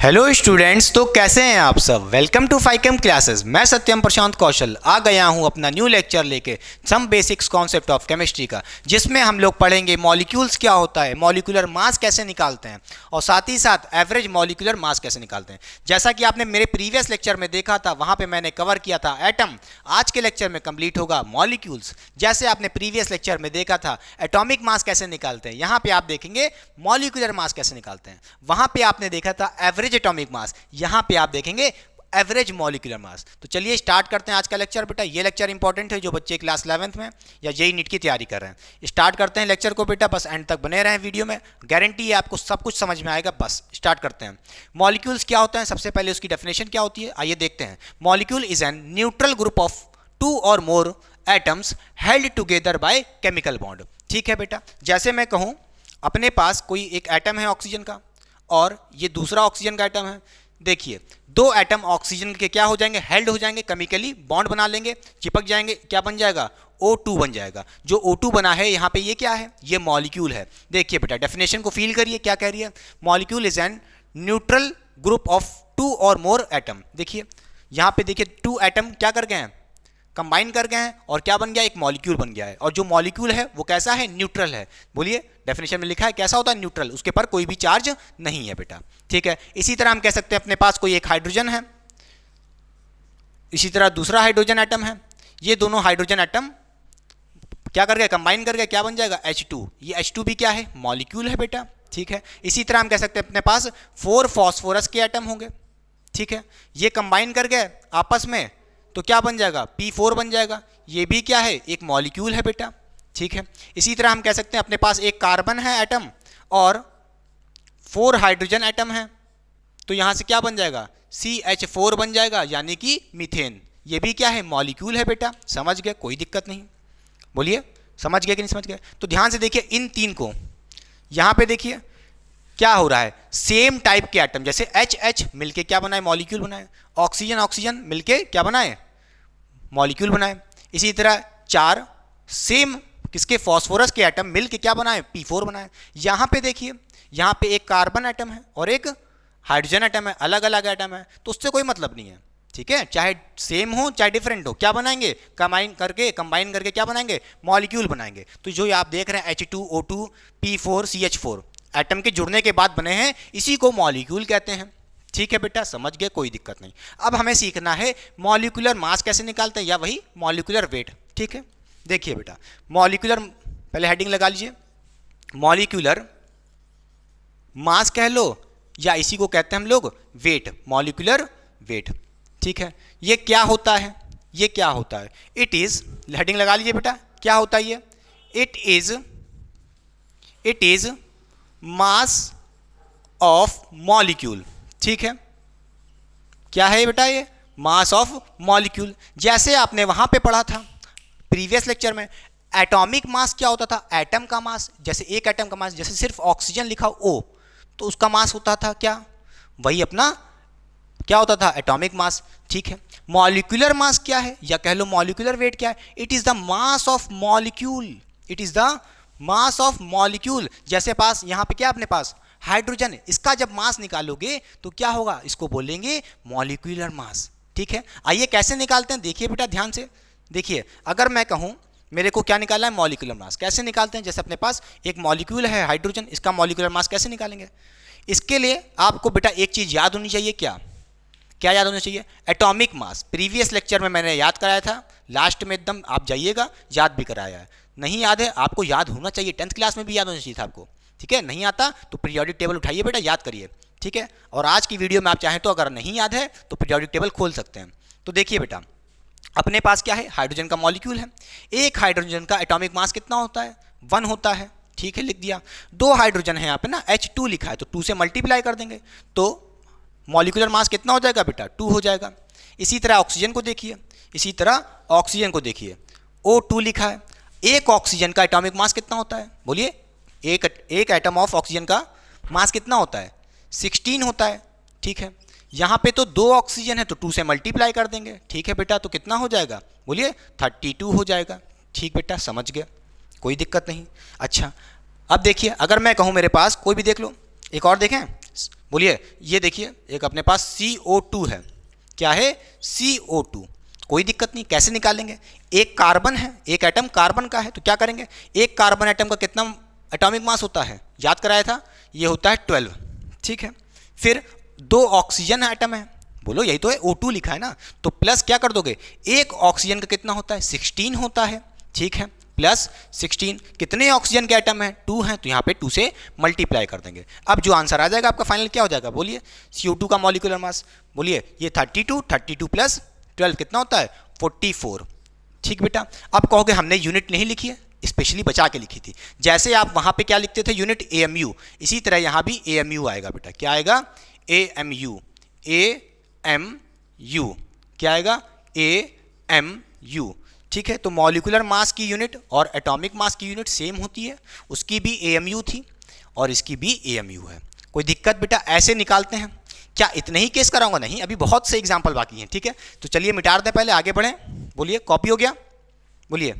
Hello students, तो कैसे हैं आप सब। Welcome to Phychem classes. मैं सत्यम प्रशांत कौशल आ गया हूं अपना न्यू लेक्चर लेके some basics concept of chemistry का, जिसमें हम लोग पढ़ेंगे मॉलिक्यूल्स क्या होता है, मॉलिक्यूलर मास कैसे निकालते हैं और साथ ही साथ एवरेज मॉलिक्यूलर मास कैसे निकालते हैं। जैसा कि आपने मेरे प्रीवियस लेक्चर में देखा था, वहां पर मैंने कवर किया था एटम। आज के लेक्चर में कंप्लीट होगा मॉलिक्यूल्स। जैसे आपने प्रीवियस लेक्चर में देखा था एटॉमिक मास कैसे निकालते हैं, यहाँ पे आप देखेंगे मॉलिक्यूलर मास कैसे निकालते हैं। वहां पे आपने देखा था एवरेज एटॉमिक मास, यहां पे आप देखेंगे एवरेज मॉलिक्यूलर मास। तो चलिए स्टार्ट करते हैं आज का लेक्चर। बेटा ये लेक्चर इंपॉर्टेंट है जो बच्चे क्लास 11th में या जेईई नीट की तैयारी कर रहे हैं। स्टार्ट करते हैं लेक्चर को बेटा, बस एंड तक बने रहें वीडियो में, गारंटी है आपको सब कुछ समझ में आएगा। बस स्टार्ट करते हैं। मॉलिक्यूल्स क्या होता है, सबसे पहले उसकी डेफिनेशन क्या होती है आइए देखते हैं। Molecule is an neutral group of two or more atoms held together by chemical bond. ठीक है बेटा, जैसे मैं कहूं अपने पास कोई एक एटम है ऑक्सीजन का और ये दूसरा ऑक्सीजन का एटम है। देखिए दो एटम ऑक्सीजन के क्या हो जाएंगे, हेल्ड हो जाएंगे, केमिकली बॉन्ड बना लेंगे, चिपक जाएंगे, क्या बन जाएगा, O2 बन जाएगा। जो O2 बना है यहाँ पे ये क्या है, ये मॉलिक्यूल है। देखिए बेटा डेफिनेशन को फील करिए, क्या कह रही है। Molecule is an neutral group of two or more atom. देखिए यहाँ पे देखिए टू एटम क्या कर गए हैं, कंबाइन कर गए हैं और क्या बन गया, एक मॉलिक्यूल बन गया है। और जो मॉलिक्यूल है वो कैसा है, न्यूट्रल है। बोलिए डेफिनेशन में लिखा है कैसा होता है, न्यूट्रल, उसके पर कोई भी चार्ज नहीं है बेटा। ठीक है, इसी तरह हम कह सकते हैं अपने पास कोई एक हाइड्रोजन है, इसी तरह दूसरा हाइड्रोजन एटम है। ये दोनों हाइड्रोजन एटम क्या कर गए, कंबाइन कर गए, क्या बन जाएगा, H2। ये H2 भी क्या है, मॉलिक्यूल है बेटा। ठीक है, इसी तरह हम कह सकते हैं अपने पास 4 फॉस्फोरस के एटम होंगे। ठीक है, ये कंबाइन कर गए आपस में तो क्या बन जाएगा, P4 बन जाएगा। ये भी क्या है, एक मॉलिक्यूल है बेटा। ठीक है, इसी तरह हम कह सकते हैं अपने पास एक कार्बन है एटम और 4 हाइड्रोजन एटम है, तो यहां से क्या बन जाएगा, CH4 बन जाएगा, यानी कि मीथेन। ये भी क्या है, मॉलिक्यूल है बेटा। समझ गए, कोई दिक्कत नहीं। बोलिए समझ गए कि नहीं समझ गए। तो ध्यान से देखिए इन तीन को, यहां पे देखिए क्या हो रहा है, सेम टाइप के एटम जैसे HH मिलके क्या बनाए, मॉलिक्यूल बनाए। ऑक्सीजन ऑक्सीजन मिलके क्या बनाए, मॉलिक्यूल बनाए। इसी तरह 4 सेम किसके, फास्फोरस के एटम मिलके क्या बनाए, P4 बनाए। यहां पे देखिए यहां पे एक कार्बन एटम है और एक हाइड्रोजन एटम है, अलग अलग एटम है, तो उससे कोई मतलब नहीं है। ठीक है, चाहे सेम हो चाहे डिफरेंट हो, क्या बनाएंगे, कंबाइन करके क्या बनाएंगे, मॉलिक्यूल बनाएंगे। तो जो आप देख रहे हैं H2O2 P4 CH4 एटम के जुड़ने के बाद बने हैं, इसी को मॉलिक्यूल कहते हैं। ठीक है बेटा, समझ गए, कोई दिक्कत नहीं। अब हमें सीखना है मॉलिक्यूलर मास कैसे निकालते हैं, या वही मॉलिक्यूलर वेट। ठीक है, देखिए बेटा मॉलिक्यूलर, पहले हेडिंग लगा लीजिए, मॉलिक्यूलर मास कह लो या इसी को कहते हैं हम लोग वेट, मॉलिक्यूलर वेट। ठीक है, ये क्या होता है, ये क्या होता है, इट इज, हेडिंग लगा लीजिए बेटा, क्या होता है ये, it is mass of molecule. ठीक है, क्या है बेटा, ये मास ऑफ मॉलिक्यूल। जैसे आपने वहां पे पढ़ा था प्रीवियस लेक्चर में, एटॉमिक मास क्या होता था, एटम का मास, जैसे एक एटम का मास, जैसे सिर्फ ऑक्सीजन लिखा O तो उसका मास होता था क्या, वही अपना क्या होता था, एटॉमिक मास। ठीक है, मॉलिक्यूलर मास क्या है, या कह लो मॉलिक्यूलर वेट क्या है, it is the mass of molecule, it is the mass of molecule. जैसे पास यहां पे क्या अपने पास हाइड्रोजन है, इसका जब मास निकालोगे तो क्या होगा, इसको बोलेंगे मॉलिक्यूलर मास। ठीक है, आइए कैसे निकालते हैं, देखिए बेटा ध्यान से देखिए। अगर मैं कहूं मेरे को क्या निकालना है, मॉलिक्यूलर मास, कैसे निकालते हैं, जैसे अपने पास एक मॉलिक्यूल है हाइड्रोजन, इसका मॉलिक्यूलर मास कैसे निकालेंगे। इसके लिए आपको बेटा एक चीज याद होनी चाहिए, क्या क्या याद होना चाहिए, एटॉमिक मास। प्रीवियस लेक्चर में मैंने याद कराया था, लास्ट में एकदम आप जाइएगा, याद भी कराया है। नहीं याद है, आपको याद होना चाहिए, 10th क्लास में भी याद होना चाहिए था आपको। ठीक है, नहीं आता तो पीरियोडिक टेबल उठाइए बेटा, याद करिए। ठीक है, और आज की वीडियो में आप चाहें तो अगर नहीं याद है तो पीरियोडिक टेबल खोल सकते हैं। तो देखिए बेटा अपने पास क्या है, हाइड्रोजन का मॉलिक्यूल है। एक हाइड्रोजन का एटॉमिक मास कितना होता है, 1 होता है। ठीक है, लिख दिया। 2 हाइड्रोजन है यहाँ पे ना, H2 लिखा है तो 2 से मल्टीप्लाई कर देंगे तो मॉलिक्यूलर मास कितना हो जाएगा बेटा, 2 हो जाएगा। इसी तरह ऑक्सीजन को देखिए, इसी तरह ऑक्सीजन को देखिए, O2 लिखा है। एक ऑक्सीजन का एटॉमिक मास कितना होता है, बोलिए, एक एटम ऑफ ऑक्सीजन का मास कितना होता है, 16 होता है। ठीक है, यहाँ पे तो 2 ऑक्सीजन है तो 2 से मल्टीप्लाई कर देंगे। ठीक है बेटा, तो कितना हो जाएगा, बोलिए 32 हो जाएगा। ठीक बेटा, समझ गया, कोई दिक्कत नहीं। अच्छा अब देखिए अगर मैं कहूँ मेरे पास कोई भी देख लो, एक और देखें, बोलिए, ये देखिए एक अपने पास CO2 है, क्या है, CO2। कोई दिक्कत नहीं, कैसे निकालेंगे, एक कार्बन है, एक एटम कार्बन का है, तो क्या करेंगे, एक कार्बन एटम का कितना एटॉमिक मास होता है, याद कराया था, ये होता है 12, ठीक है। फिर 2 ऑक्सीजन एटम है, बोलो यही तो है, O2 लिखा है ना, तो प्लस क्या कर दोगे, एक ऑक्सीजन का कितना होता है, 16 होता है, ठीक है, प्लस 16, कितने ऑक्सीजन के एटम है, 2 हैं, तो यहाँ पे 2 से मल्टीप्लाई कर देंगे। अब जो आंसर आ जाएगा आपका फाइनल क्या हो जाएगा, बोलिए, CO2 का मॉलिक्यूलर मास, बोलिए ये 32 प्लस 12 कितना होता है, 44, ठीक बेटा। अब कहोगे हमने यूनिट नहीं लिखी है, स्पेशली बचा के लिखी थी, जैसे आप वहाँ पे क्या लिखते थे यूनिट AMU, इसी तरह यहाँ भी AMU आएगा बेटा, क्या आएगा, AMU, AMU, क्या आएगा, AMU, ठीक है। तो मॉलिक्यूलर मास की यूनिट और एटॉमिक मास की यूनिट सेम होती है, उसकी भी AMU थी और इसकी भी AMU है। कोई दिक्कत बेटा, ऐसे निकालते हैं। क्या इतने ही केस कराऊंगा, नहीं, अभी बहुत से एग्जाम्पल बाकी हैं, ठीक है। तो चलिए मिटा दें, पहले आगे बढ़ें, बोलिए कॉपी हो गया, बोलिए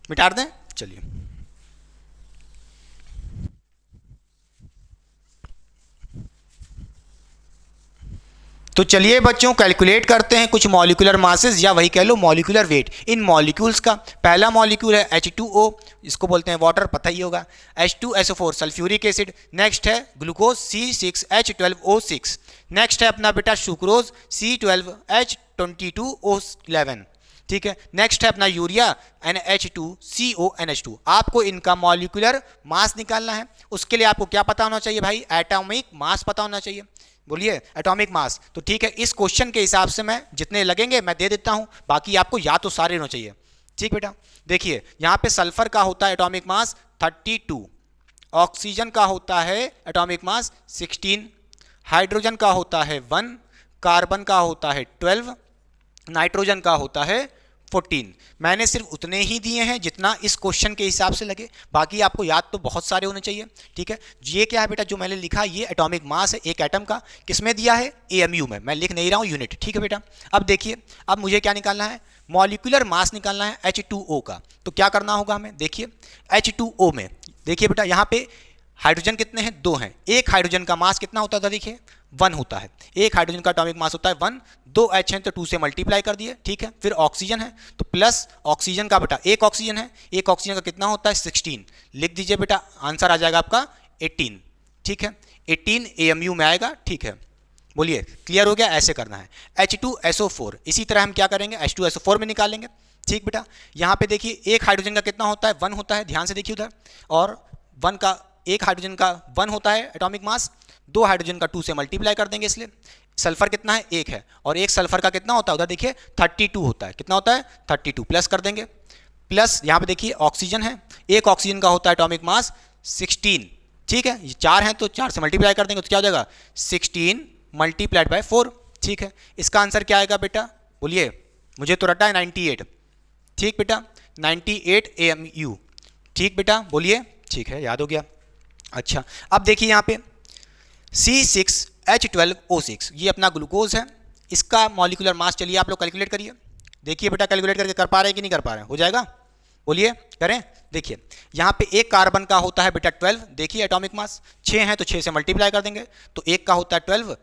मिटा दें, चलिए। तो चलिए बच्चों कैलकुलेट करते हैं कुछ मॉलिक्यूलर मासेस, या वही कह लो मॉलिक्यूलर वेट इन मॉलिक्यूल्स का। पहला मॉलिक्यूल है H2O, इसको बोलते हैं वाटर, पता ही होगा, H2SO4 सल्फ्यूरिक एसिड। नेक्स्ट है ग्लूकोज C6H12O6। नेक्स्ट है अपना बेटा सुक्रोज C12H22O11, ठीक है। नेक्स्ट है अपना यूरिया NH2CONH2। आपको इनका मॉलिक्यूलर मास निकालना है, उसके लिए आपको क्या पता होना चाहिए भाई, एटॉमिक मास पता होना चाहिए, बोलिए एटॉमिक मास। तो ठीक है, इस क्वेश्चन के हिसाब से मैं जितने लगेंगे मैं दे देता हूं, बाकी आपको याद तो सारे होने चाहिए, ठीक बेटा। देखिए यहां पे सल्फर का होता है एटॉमिक मास 32, ऑक्सीजन का होता है एटॉमिक मास 16, हाइड्रोजन का होता है 1, कार्बन का होता है 12, नाइट्रोजन का होता है 14। मैंने सिर्फ उतने ही दिए हैं जितना इस क्वेश्चन के हिसाब से लगे, बाकी आपको याद तो बहुत सारे होने चाहिए, ठीक है। ये क्या है बेटा, जो मैंने लिखा ये एटॉमिक मास है एक एटम का, किसमें दिया है, AMU में, मैं लिख नहीं रहा हूँ यूनिट, ठीक है बेटा। अब देखिए, अब मुझे क्या निकालना है, मॉलिक्यूलर मास निकालना है H2O का। तो क्या करना होगा हमें, देखिए H2O में देखिए बेटा, यहाँ पे हाइड्रोजन कितने हैं, 2 हैं, एक हाइड्रोजन का मास कितना होता था, देखिए 1 होता है, एक हाइड्रोजन का एटॉमिक मास होता है 1, 2 H हैं तो 2 से मल्टीप्लाई कर दिए, ठीक है। फिर ऑक्सीजन है तो प्लस ऑक्सीजन का बेटा एक ऑक्सीजन है, एक ऑक्सीजन का कितना होता है 16, लिख दीजिए बेटा, आंसर आ जाएगा आपका 18, ठीक है, 18 AMU में आएगा, ठीक है। बोलिए क्लियर हो गया, ऐसे करना है। H2SO4 इसी तरह हम क्या करेंगे, H2SO4 में निकालेंगे, ठीक बेटा। यहाँ पे देखिए एक हाइड्रोजन का कितना होता है, 1 होता है, ध्यान से देखिए उधर, और 1 का, एक हाइड्रोजन का 1 होता है एटॉमिक मास, 2 हाइड्रोजन का 2 से मल्टीप्लाई कर देंगे, इसलिए सल्फर कितना है, 1 है, और एक सल्फर का कितना होता है उधर देखिए 32 होता है, कितना होता है 32, प्लस कर देंगे, प्लस यहाँ पे देखिए ऑक्सीजन है, एक ऑक्सीजन का होता है एटॉमिक मास 16, ठीक है, ये 4 हैं तो 4 से मल्टीप्लाई कर देंगे तो क्या हो जाएगा 16 मल्टीप्लाइड बाय 4, ठीक है। इसका आंसर क्या आएगा बेटा, बोलिए, मुझे तो रटा है 98, ठीक बेटा, 98 AMU, ठीक बेटा, बोलिए, ठीक है, याद हो गया। अच्छा अब देखिए यहाँ पे C6H12O6 ये अपना ग्लूकोज है, इसका मॉलिक्यूलर मास चलिए आप लोग कैलकुलेट करिए, देखिए बेटा कैलकुलेट करके कर पा रहे हैं कि नहीं कर पा रहे हैं, हो जाएगा, बोलिए करें। देखिए यहाँ पे एक कार्बन का होता है बेटा 12, देखिए एटॉमिक मास 6 है तो 6 से मल्टीप्लाई कर देंगे, तो एक का होता है 12,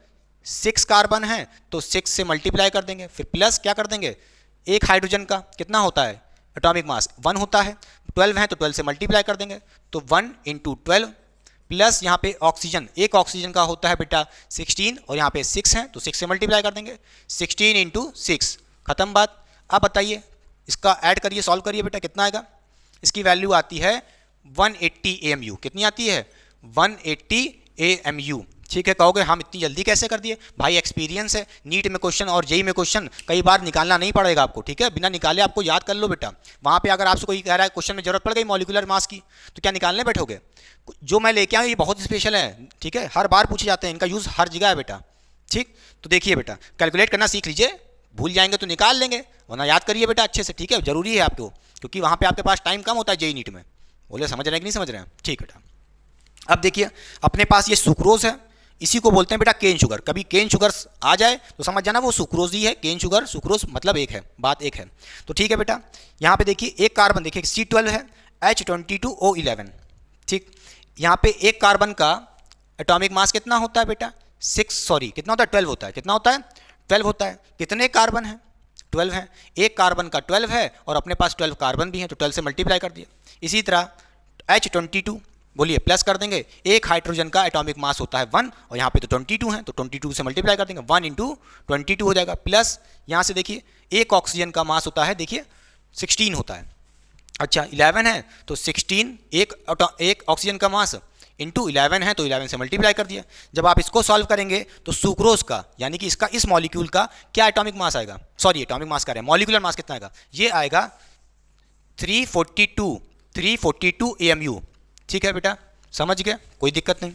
6 कार्बन है तो 6 से मल्टीप्लाई कर देंगे, फिर प्लस क्या कर देंगे, एक हाइड्रोजन का कितना होता है एटॉमिक मास 1 होता है, 12 है तो 12 से मल्टीप्लाई कर देंगे, तो 1 × 12, प्लस यहाँ पे ऑक्सीजन, एक ऑक्सीजन का होता है बेटा 16 और यहाँ पे 6 है तो 6 से मल्टीप्लाई कर देंगे, 16 × 6, खत्म बात। अब बताइए इसका ऐड करिए, सॉल्व करिए बेटा, कितना आएगा, इसकी वैल्यू आती है 180 AMU, कितनी आती है 180 AMU, ठीक है। कहोगे हम इतनी जल्दी कैसे कर दिए, भाई एक्सपीरियंस है, नीट में क्वेश्चन और जेई में क्वेश्चन कई बार निकालना नहीं पड़ेगा आपको, ठीक है, बिना निकाले आपको याद कर लो बेटा। वहाँ पे अगर आपसे कोई कह रहा है क्वेश्चन में जरूरत पड़ गई मॉलिक्यूलर मास की, तो क्या निकालने बैठोगे, जो मैं लेके आऊँ ये बहुत स्पेशल है, ठीक है, हर बार पूछे जाते हैं, इनका यूज़ हर जगह है बेटा, ठीक। तो देखिए बेटा कैलकुलेट करना सीख लीजिए, भूल जाएंगे तो निकाल लेंगे, वरना याद करिए बेटा अच्छे से, ठीक है, जरूरी है आपको, क्योंकि वहाँ पे आपके पास टाइम कम होता है जेई नीट में। बोले समझ रहे हैं कि नहीं समझ रहे हैं, ठीक बेटा। अब देखिए अपने पास ये सुक्रोज है, इसी को बोलते हैं बेटा केन शुगर, कभी केन शुगर आ जाए तो समझ जाना वो सुक्रोज ही है, केन शुगर सुक्रोज मतलब एक है, बात एक है। तो ठीक है बेटा, यहाँ पे देखिए एक कार्बन देखिए C12 है H22O11, ठीक। यहाँ पे एक कार्बन का एटॉमिक मास कितना होता है बेटा कितना होता है 12 होता है, कितना होता है 12 होता है। कितने कार्बन है 12 है, एक कार्बन का 12 है और अपने पास 12 कार्बन भी है तो 12 से मल्टीप्लाई कर दिया। इसी तरह H22 बोलिए प्लस कर देंगे, एक हाइड्रोजन का एटॉमिक मास होता है 1 और यहाँ पे तो 22 है तो 22 से मल्टीप्लाई कर देंगे, 1 इंटू 22 हो जाएगा। प्लस यहाँ से देखिए एक ऑक्सीजन का मास होता है देखिए 16 होता है, अच्छा 11 है तो 16 एक ऑक्सीजन का मास इंटू 11 है तो 11 से मल्टीप्लाई कर दिया। जब आप इसको सॉल्व करेंगे तो सुक्रोज का यानी कि इसका इस मॉलिक्यूल का क्या एटॉमिक मास आएगा, सॉरी एटॉमिक मास का मॉलिक्यूलर मास कितना आएगा, ये आएगा 342 AMU। ठीक है बेटा, समझ गए, कोई दिक्कत नहीं।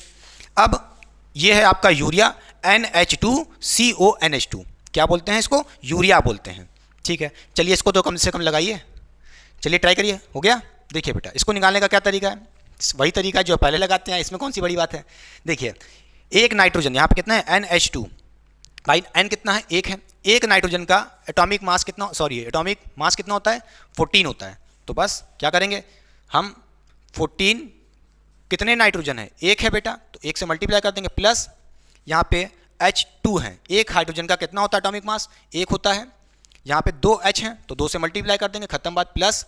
अब ये है आपका यूरिया NH2CONH2, क्या बोलते हैं इसको, यूरिया बोलते हैं। ठीक है, चलिए इसको तो कम से कम लगाइए, चलिए ट्राई करिए, हो गया। देखिए बेटा इसको निकालने का क्या तरीका है, वही तरीका है जो पहले लगाते हैं, इसमें कौन सी बड़ी बात है। देखिए एक नाइट्रोजन यहाँ पे कितना है NH2, भाई N कितना है, एक है, एक नाइट्रोजन का एटॉमिक मास कितना, सॉरी एटॉमिक मास कितना होता है 14 होता है। तो बस क्या करेंगे हम 14, कितने नाइट्रोजन है, एक है बेटा तो एक से मल्टीप्लाई कर देंगे, प्लस यहाँ पे H2 है, एक हाइड्रोजन का कितना होता है एटॉमिक मास, एक होता है, यहाँ पे 2 H हैं तो 2 से मल्टीप्लाई कर देंगे, खत्म बात। प्लस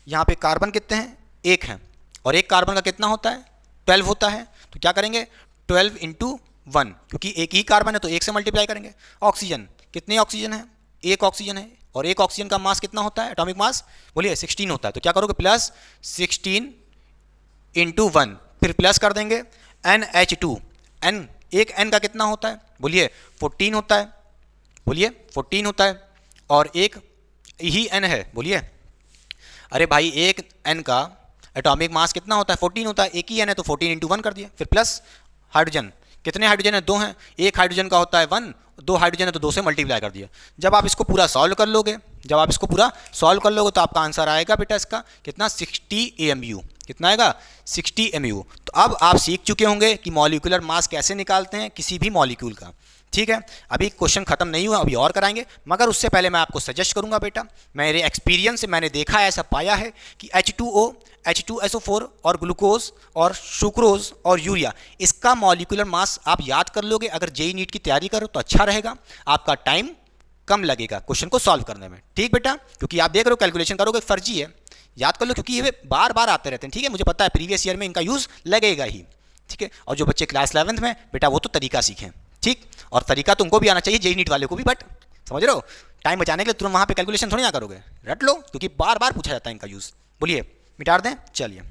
यहाँ पे कार्बन कितने हैं, एक है और एक कार्बन का कितना होता है 12 होता है, तो क्या करेंगे 12 इंटू 1, क्योंकि एक ही कार्बन है तो एक से मल्टीप्लाई करेंगे। ऑक्सीजन, कितने ऑक्सीजन है, एक ऑक्सीजन है और एक ऑक्सीजन का मास कितना होता है एटॉमिक मास, बोलिए 16 होता है, तो क्या करोगे प्लस 16 इंटू 1, फिर प्लस कर देंगे NH2, N एक N का कितना होता है, बोलिए 14 होता है, बोलिए 14 होता है और एक ही N है, बोलिए अरे भाई एक N का एटॉमिक मास कितना होता है 14 होता है, एक ही N है तो 14 इंटू 1 कर दिया। फिर प्लस हाइड्रोजन, कितने हाइड्रोजन है, 2 हैं, एक हाइड्रोजन का होता है 1, 2 हाइड्रोजन है तो 2 से मल्टीप्लाई कर दिया। जब आप इसको पूरा सॉल्व कर लोगे, तो आपका आंसर आएगा बेटा इसका कितना 60 AMU, कितना आएगा 60 AMU। तो अब आप सीख चुके होंगे कि मॉलिक्यूलर मास कैसे निकालते हैं किसी भी मॉलिक्यूल का। ठीक है, अभी क्वेश्चन खत्म नहीं हुआ, अभी और कराएंगे, मगर उससे पहले मैं आपको सजेस्ट करूंगा बेटा, मेरे एक्सपीरियंस से मैंने देखा है, ऐसा पाया है कि H2O, H2SO4 और ग्लूकोज और सुक्रोज और यूरिया, इसका मॉलिक्यूलर मास आप याद कर लोगे। अगर जेई नीट की तैयारी करो तो अच्छा रहेगा, आपका टाइम कम लगेगा क्वेश्चन को सॉल्व करने में। ठीक बेटा, क्योंकि आप देख रहे हो कैलकुलेशन करोगे फर्जी है, याद कर लो, क्योंकि ये बार बार आते रहते हैं। ठीक है, मुझे पता है प्रीवियस ईयर में इनका यूज़ लगेगा ही। ठीक है, और जो बच्चे क्लास 11th में बेटा वो तो तरीका सीखें, ठीक, और तरीका तुमको भी आना चाहिए जेई नीट वाले को भी, बट समझ रहे हो टाइम बचाने के लिए तुम वहाँ पे कैलकुलेशन थोड़ी ना करोगे, रट लो, क्योंकि बार बार पूछा जाता है इनका यूज़। बोलिए मिटा दें, चलिए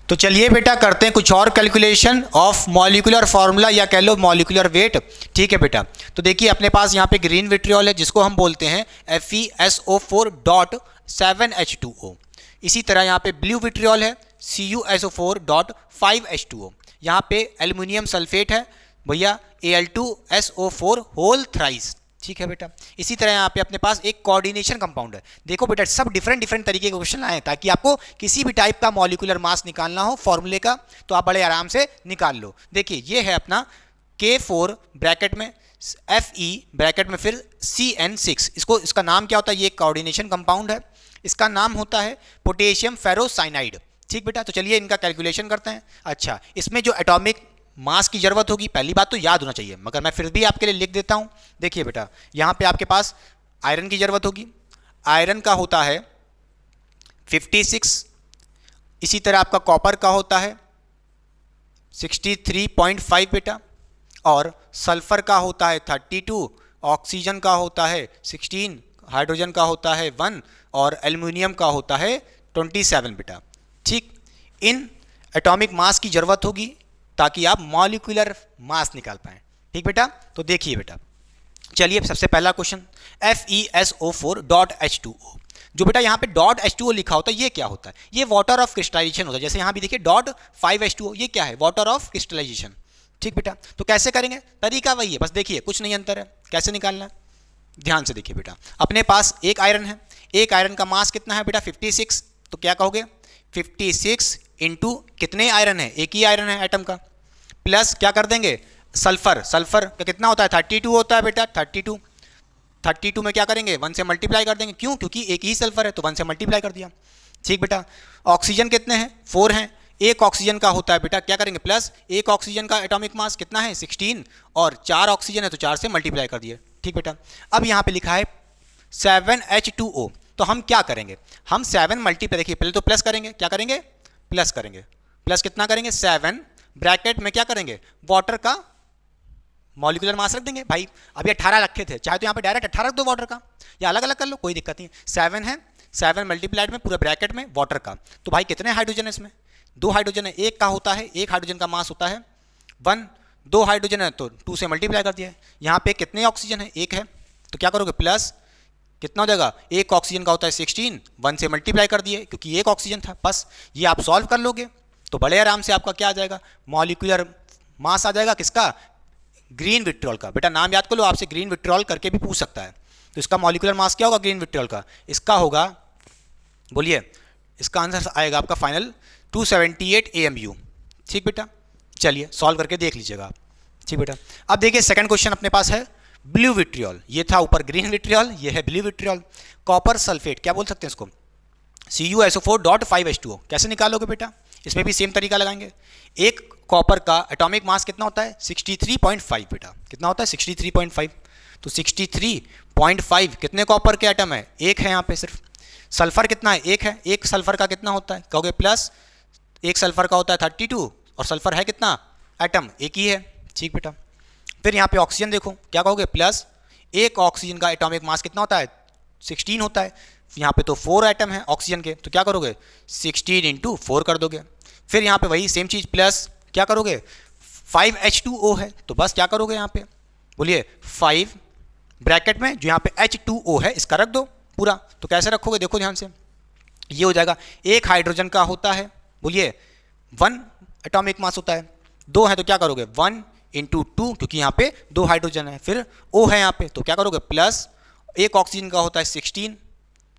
तो चलिए बेटा करते हैं कुछ और कैलकुलेशन ऑफ मॉलिक्यूलर फार्मूला या कह लो मॉलिक्यूलर वेट। ठीक है बेटा, तो देखिए अपने पास यहाँ पे ग्रीन विट्रियोल है जिसको हम बोलते हैं FeSO4.7H2O। इसी तरह यहाँ पे ब्लू विट्रियोल है CuSO4.5H2O। यहाँ पे एल्युमिनियम सल्फेट है भैया Al2SO4 होल थ्राइस। ठीक है बेटा, इसी तरह यहाँ पे अपने पास एक कोऑर्डिनेशन कंपाउंड है। देखो बेटा सब डिफरेंट तरीके के क्वेश्चन आए ताकि आपको किसी भी टाइप का मॉलिक्यूलर मास निकालना हो फॉर्मूले का तो आप बड़े आराम से निकाल लो। देखिए ये है अपना K4 ब्रैकेट में Fe ब्रैकेट में फिर CN6, इसका नाम क्या होता है, ये एक कोऑर्डिनेशन कंपाउंड है, इसका नाम होता है पोटेशियम फेरोसाइनाइड। ठीक बेटा, तो चलिए इनका कैलकुलेशन करते हैं। अच्छा, इसमें जो एटॉमिक मास की जरूरत होगी, पहली बात तो याद होना चाहिए, मगर मैं फिर भी आपके लिए लिख देता हूं। देखिए बेटा यहां पे आपके पास आयरन की जरूरत होगी, आयरन का होता है 56, इसी तरह आपका कॉपर का होता है 63.5 बेटा, और सल्फर का होता है 32, ऑक्सीजन का होता है 16, हाइड्रोजन का होता है 1 और एल्युमिनियम का होता है 27 बेटा। ठीक, इन एटॉमिक मास की जरूरत होगी ताकि आप मॉलिक्यूलर मास निकाल पाएं। ठीक बेटा, तो देखिए बेटा चलिए सबसे पहला क्वेश्चन FeSO4.H2O, जो बेटा यहाँ पे .H2O लिखा होता है ये क्या होता है, ये वाटर ऑफ क्रिस्टलाइजेशन होता है। जैसे यहाँ भी देखिए .5H2O, ये क्या है, वाटर ऑफ क्रिस्टलाइजेशन। ठीक बेटा, तो कैसे करेंगे, तरीका वही है, बस देखिए कुछ नहीं अंतर है। कैसे निकालना है, ध्यान से देखिए बेटा, अपने पास एक आयरन है, एक आयरन का मास कितना है बेटा 56, तो क्या कहोगे 56 इंटू कितने आयरन है, एक ही आयरन है एटम का, प्लस क्या कर देंगे सल्फर, सल्फर का कितना होता है 32 होता है बेटा, 32 में क्या करेंगे 1 से मल्टीप्लाई कर देंगे, क्यों, क्योंकि एक ही सल्फर है तो 1 से मल्टीप्लाई कर दिया। ठीक बेटा। ऑक्सीजन कितने हैं, 4 हैं। एक ऑक्सीजन का होता है बेटा, क्या करेंगे प्लस, एक ऑक्सीजन का एटॉमिक मास कितना है 16, और 4 ऑक्सीजन है तो 4 से मल्टीप्लाई कर दिए। ठीक बेटा। अब यहाँ पे लिखा है 7H2O, तो हम क्या करेंगे, हम 7 मल्टीप्लाई, देखिए पहले तो प्लस करेंगे, क्या करेंगे प्लस करेंगे, प्लस कितना करेंगे 7, ब्रैकेट में क्या करेंगे वाटर का मॉलिक्यूलर मास रख देंगे। भाई अभी 18 रखे थे, चाहे तो यहाँ पे डायरेक्ट 18 रख दो वाटर का, या अलग अलग कर लो, कोई दिक्कत नहीं। 7 है, 7 मल्टीप्लाइड में पूरे ब्रैकेट में वाटर का, तो भाई कितने हाइड्रोजन है इसमें, 2 हाइड्रोजन है, एक का होता है, एक हाइड्रोजन का मास होता है 1, 2 हाइड्रोजन है तो 2 से मल्टीप्लाई कर दिया है। यहाँ पे कितने ऑक्सीजन है, एक है, तो क्या करोगे प्लस, कितना हो जाएगा, एक ऑक्सीजन का होता है 16, 1 से मल्टीप्लाई कर दिए क्योंकि एक ऑक्सीजन था। बस ये आप सॉल्व कर लोगे तो बड़े आराम से आपका क्या आ जाएगा, मॉलिक्यूलर मास आ जाएगा किसका, ग्रीन विट्रियोल का। बेटा नाम याद कर लो, आपसे ग्रीन विट्रियोल करके भी पूछ सकता है। तो इसका मॉलिक्यूलर मास क्या होगा ग्रीन विट्रियोल का, इसका होगा, बोलिए, इसका आंसर आएगा आपका फाइनल 278 AMU। ठीक बेटा, चलिए सॉल्व करके देख लीजिएगा आप। ठीक बेटा, अब देखिए सेकंड क्वेश्चन अपने पास है ब्लू विट्रियोल, ये था ऊपर ग्रीन विट्रियोल, ये है ब्लू विट्रियोल। कॉपर सल्फेट क्या बोल सकते हैं इसको, CuSO4.5H2O। कैसे निकालोगे बेटा, इसमें भी सेम तरीका लगाएंगे। एक कॉपर का एटॉमिक मास कितना होता है 63.5 बेटा, कितना होता है 63.5, तो 63.5 कितने कॉपर के एटम है, एक है यहाँ पे सिर्फ। सल्फर कितना है, एक है, एक सल्फर का कितना होता है, कहोगे प्लस, एक सल्फर का होता है 32, और सल्फर है कितना एटम, एक ही है। ठीक बेटा, फिर यहाँ पे ऑक्सीजन देखो, क्या कहोगे प्लस, एक ऑक्सीजन का एटॉमिक मास कितना होता है 16 होता है, यहाँ पे तो 4 एटम है ऑक्सीजन के, तो क्या करोगे 16 × 4 कर दोगे। फिर यहाँ पे वही सेम चीज़ प्लस, क्या करोगे 5H2O है, तो बस क्या करोगे यहाँ पे, बोलिए 5 ब्रैकेट में जो यहाँ पे H2O है इसका रख दो पूरा। तो कैसे रखोगे देखो ध्यान से, ये हो जाएगा, एक हाइड्रोजन का होता है, बोलिए 1 एटॉमिक मास होता है, 2 है तो क्या करोगे 1 × 2 क्योंकि यहाँ पे 2 हाइड्रोजन है, फिर O है यहाँ पे तो क्या करोगे प्लस, एक ऑक्सीजन का होता है 16,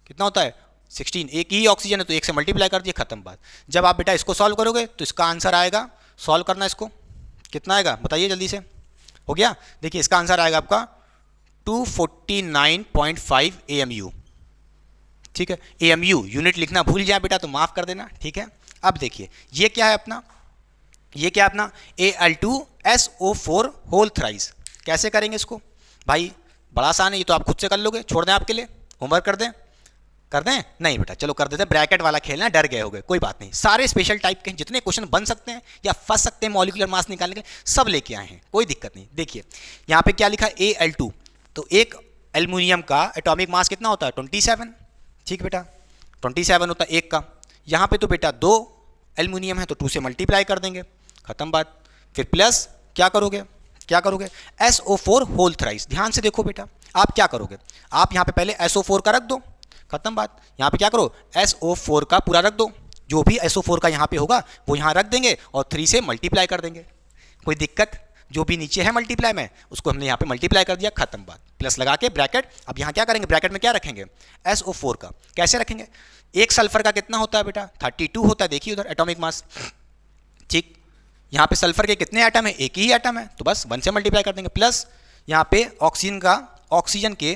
कितना होता है 16, एक ही ऑक्सीजन है तो एक से मल्टीप्लाई कर दिए, खत्म बात। जब आप बेटा इसको सॉल्व करोगे तो इसका आंसर आएगा, सॉल्व करना इसको, कितना आएगा बताइए जल्दी से, हो गया, देखिए इसका आंसर आएगा आपका 249.5 AMU। ठीक है, AMU यूनिट लिखना भूल जाए बेटा तो माफ़ कर देना। ठीक है, अब देखिए ये क्या है अपना, ये क्या अपना Al2SO4 होल थ्राइस। कैसे करेंगे इसको भाई, बड़ा आसान है, ये तो आप खुद से कर लोगे, छोड़ दें आपके लिए, होमवर्क कर दें, कर दें नहीं बेटा चलो कर देते हैं, ब्रैकेट वाला खेलना, डर गए होगे, कोई बात नहीं, सारे स्पेशल टाइप के जितने क्वेश्चन बन सकते हैं या फंस सकते हैं मॉलिक्यूलर मास निकालने के सब लेके आए हैं, कोई दिक्कत नहीं। देखिए यहाँ पे क्या लिखा है Al2, तो एक एल्युमिनियम का एटॉमिक मास कितना होता है 27। ठीक बेटा 27 होता है एक का, यहाँ पे तो बेटा 2 एल्युमिनियम है तो 2 से मल्टीप्लाई कर देंगे, खत्म बात। फिर प्लस क्या करोगे, क्या करोगे SO4 होल थ्राइस। ध्यान से देखो बेटा, आप क्या करोगे, आप यहाँ पे पहले SO4 का रख दो, खत्म बात। यहाँ पे क्या करो SO4 का पूरा रख दो, जो भी SO4 का यहाँ पे होगा वो यहाँ रख देंगे और 3 से मल्टीप्लाई कर देंगे, कोई दिक्कत, जो भी नीचे है मल्टीप्लाई में उसको हमने यहाँ पे मल्टीप्लाई कर दिया, खत्म बात। प्लस लगा के ब्रैकेट, अब यहाँ क्या करेंगे ब्रैकेट में क्या रखेंगे SO4 का, कैसे रखेंगे, एक सल्फर का कितना होता है बेटा 32 होता है, देखिए उधर एटॉमिक मास। ठीक, यहाँ पे सल्फर के कितने एटम है, एक ही एटम है तो बस 1 से मल्टीप्लाई कर देंगे। प्लस यहाँ पे ऑक्सीजन का, ऑक्सीजन के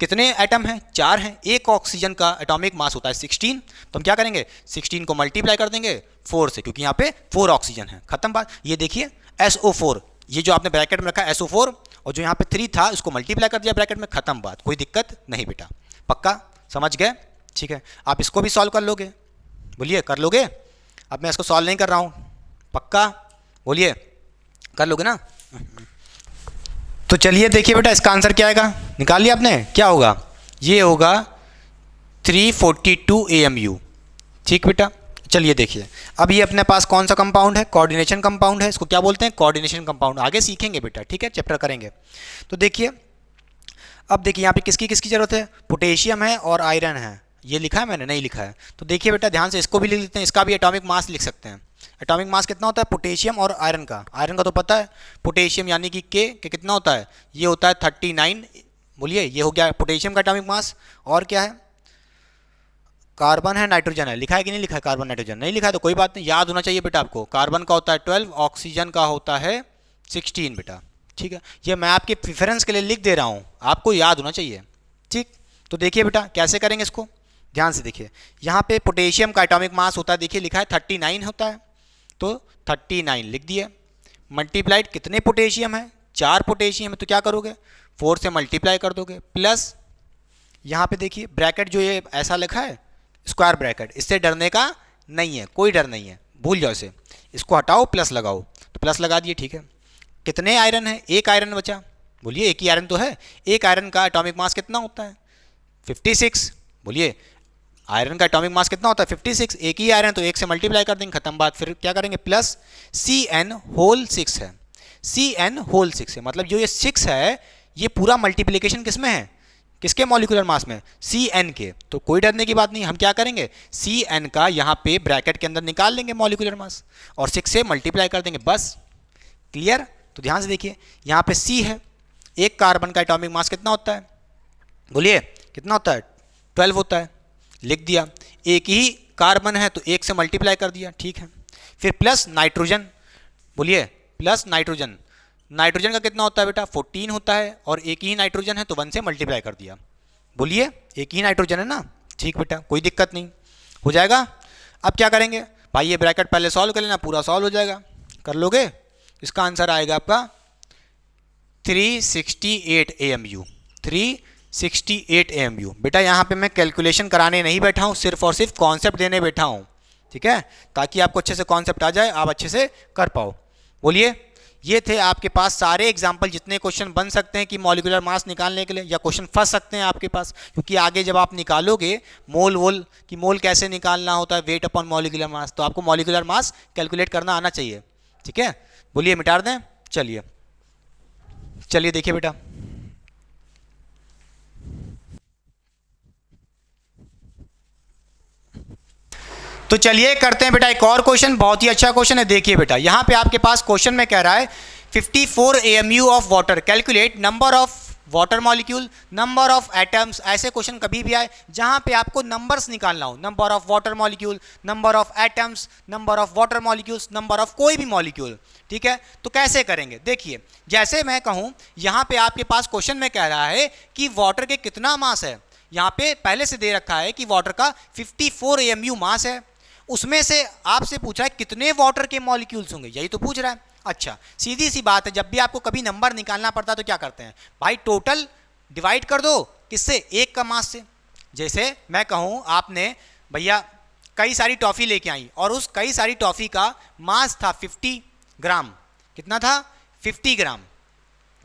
कितने एटम हैं 4 हैं, एक ऑक्सीजन का एटॉमिक मास होता है 16, तो हम क्या करेंगे 16 को मल्टीप्लाई कर देंगे 4 से क्योंकि यहाँ पे 4 ऑक्सीजन है, खत्म बात। ये देखिए SO4, ये जो आपने ब्रैकेट में रखा है SO4 और जो यहाँ पे 3 था उसको मल्टीप्लाई कर दिया ब्रैकेट में, खत्म बात, कोई दिक्कत नहीं बेटा, पक्का समझ गए। ठीक है, आप इसको भी सॉल्व कर लोगे, बोलिए कर लोगे, अब मैं इसको सॉल्व नहीं कर रहा हूँ, पक्का बोलिए कर लोगे ना। तो चलिए देखिए बेटा इसका आंसर क्या आएगा, निकाल लिया आपने, क्या होगा, ये होगा 342 AMU। ठीक बेटा, चलिए देखिए अब ये अपने पास कौन सा कंपाउंड है, कोऑर्डिनेशन कंपाउंड है, इसको क्या बोलते हैं कोऑर्डिनेशन कंपाउंड, आगे सीखेंगे बेटा, ठीक है चैप्टर करेंगे। तो देखिए अब देखिए यहाँ पे किसकी किसकी जरूरत है, पोटेशियम है और आयरन है, ये लिखा है मैंने, नहीं लिखा है, तो देखिए बेटा ध्यान से इसको भी लिख लेते हैं, इसका भी एटॉमिक मास लिख सकते हैं। एटॉमिक मास कितना होता है पोटेशियम और आयरन का, आयरन का तो पता है, पोटेशियम यानी कि के कितना होता है, ये होता है 39, बोलिए ये हो गया पोटेशियम का एटॉमिक मास। और क्या है, कार्बन है नाइट्रोजन है, लिखा है कि नहीं लिखा है, कार्बन नाइट्रोजन नहीं लिखा है तो कोई बात नहीं, याद होना चाहिए बेटा आपको, कार्बन का होता है 12, ऑक्सीजन का होता है 16 बेटा। ठीक है, ये मैं आपके प्रेफरेंस के लिए लिख दे रहा हूँ, आपको याद होना चाहिए। ठीक, तो देखिए बेटा कैसे करेंगे इसको, ध्यान से देखिए, यहाँ पे पोटेशियम का एटॉमिक मास होता है, देखिए लिखा है 39 होता है, तो 39 लिख दिए, मल्टीप्लाइड कितने पोटेशियम है, 4 पोटेशियम है, तो क्या करोगे 4 से मल्टीप्लाई कर दोगे, प्लस यहाँ पे देखिए ब्रैकेट जो ये ऐसा लिखा है स्क्वायर ब्रैकेट, इससे डरने का नहीं है, कोई डर नहीं है, भूल जाओ इसे, इसको हटाओ प्लस लगाओ, तो प्लस लगा दिए, ठीक है। कितने आयरन है, एक आयरन बचा, बोलिए एक ही आयरन तो है, एक आयरन का एटॉमिक मास कितना होता है 56, बोलिए आयरन का एटॉमिक मास कितना होता है 56, एक ही आयरन तो एक से मल्टीप्लाई कर देंगे, खत्म बात। फिर क्या करेंगे प्लस Cn होल 6 है, Cn होल 6 है, मतलब जो ये 6 है ये पूरा मल्टीप्लिकेशन किस में है, किसके मॉलिक्यूलर मास में, Cn के, तो कोई डरने की बात नहीं, हम क्या करेंगे Cn का यहाँ पे ब्रैकेट के अंदर निकाल लेंगे मॉलिक्यूलर मास और 6 से मल्टीप्लाई कर देंगे, बस क्लियर। तो ध्यान से देखिए यहाँ पे C है, एक कार्बन का एटॉमिक मास कितना होता है, बोलिए कितना होता है 12 होता है, लिख दिया, एक ही कार्बन है तो एक से मल्टीप्लाई कर दिया, ठीक है। फिर प्लस नाइट्रोजन, बोलिए प्लस नाइट्रोजन, नाइट्रोजन का कितना होता है बेटा 14 होता है, और एक ही नाइट्रोजन है तो 1 से मल्टीप्लाई कर दिया, बोलिए एक ही नाइट्रोजन है ना, ठीक बेटा कोई दिक्कत नहीं, हो जाएगा। अब क्या करेंगे भाई, ये ब्रैकेट पहले सॉल्व कर लेना, पूरा सॉल्व हो जाएगा, कर लोगे, इसका आंसर आएगा आपका 368 AMU, 368 AMU। बेटा यहाँ पे मैं कैलकुलेशन कराने नहीं बैठा हूँ, सिर्फ और सिर्फ कॉन्सेप्ट देने बैठा हूँ, ठीक है, ताकि आपको अच्छे से कॉन्सेप्ट आ जाए, आप अच्छे से कर पाओ। बोलिए ये थे आपके पास सारे एग्जाम्पल, जितने क्वेश्चन बन सकते हैं कि मॉलिक्यूलर मास निकालने के लिए, या क्वेश्चन फंस सकते हैं आपके पास, क्योंकि आगे जब आप निकालोगे मोल वोल कि मोल कैसे निकालना होता है, वेट अपॉन मॉलिक्यूलर मास, तो आपको मॉलिक्यूलर मास कैलकुलेट करना आना चाहिए, ठीक है। बोलिए मिटा दें, चलिए चलिए देखिए बेटा, तो चलिए करते हैं बेटा एक और क्वेश्चन, बहुत ही अच्छा क्वेश्चन है। देखिए बेटा यहाँ पे आपके पास क्वेश्चन में कह रहा है 54 AMU of water, calculate number of water molecule, number of atoms. ऐसे क्वेश्चन कभी भी आए जहाँ पे आपको नंबर्स निकालना हो, number of water molecule, number of atoms, number of water molecules, number of कोई भी मॉलिक्यूल, ठीक है। तो कैसे करेंगे, देखिए जैसे मैं कहूँ यहाँ पे आपके पास क्वेश्चन में कह रहा है कि वाटर के कितना मास है, यहाँ पे पहले से दे रखा है कि वाटर का 54 AMU मास है, उसमें से आपसे पूछ रहा है कितने वाटर के मॉलिक्यूल्स होंगे, यही तो पूछ रहा है। अच्छा सीधी सी बात है, जब भी आपको कभी नंबर निकालना पड़ता है तो क्या करते हैं भाई, टोटल डिवाइड कर दो किससे, एक का मास से। जैसे मैं कहूँ आपने भैया कई सारी टॉफ़ी लेके आई और उस कई सारी टॉफ़ी का मास था 50 ग्राम, कितना था 50 ग्राम,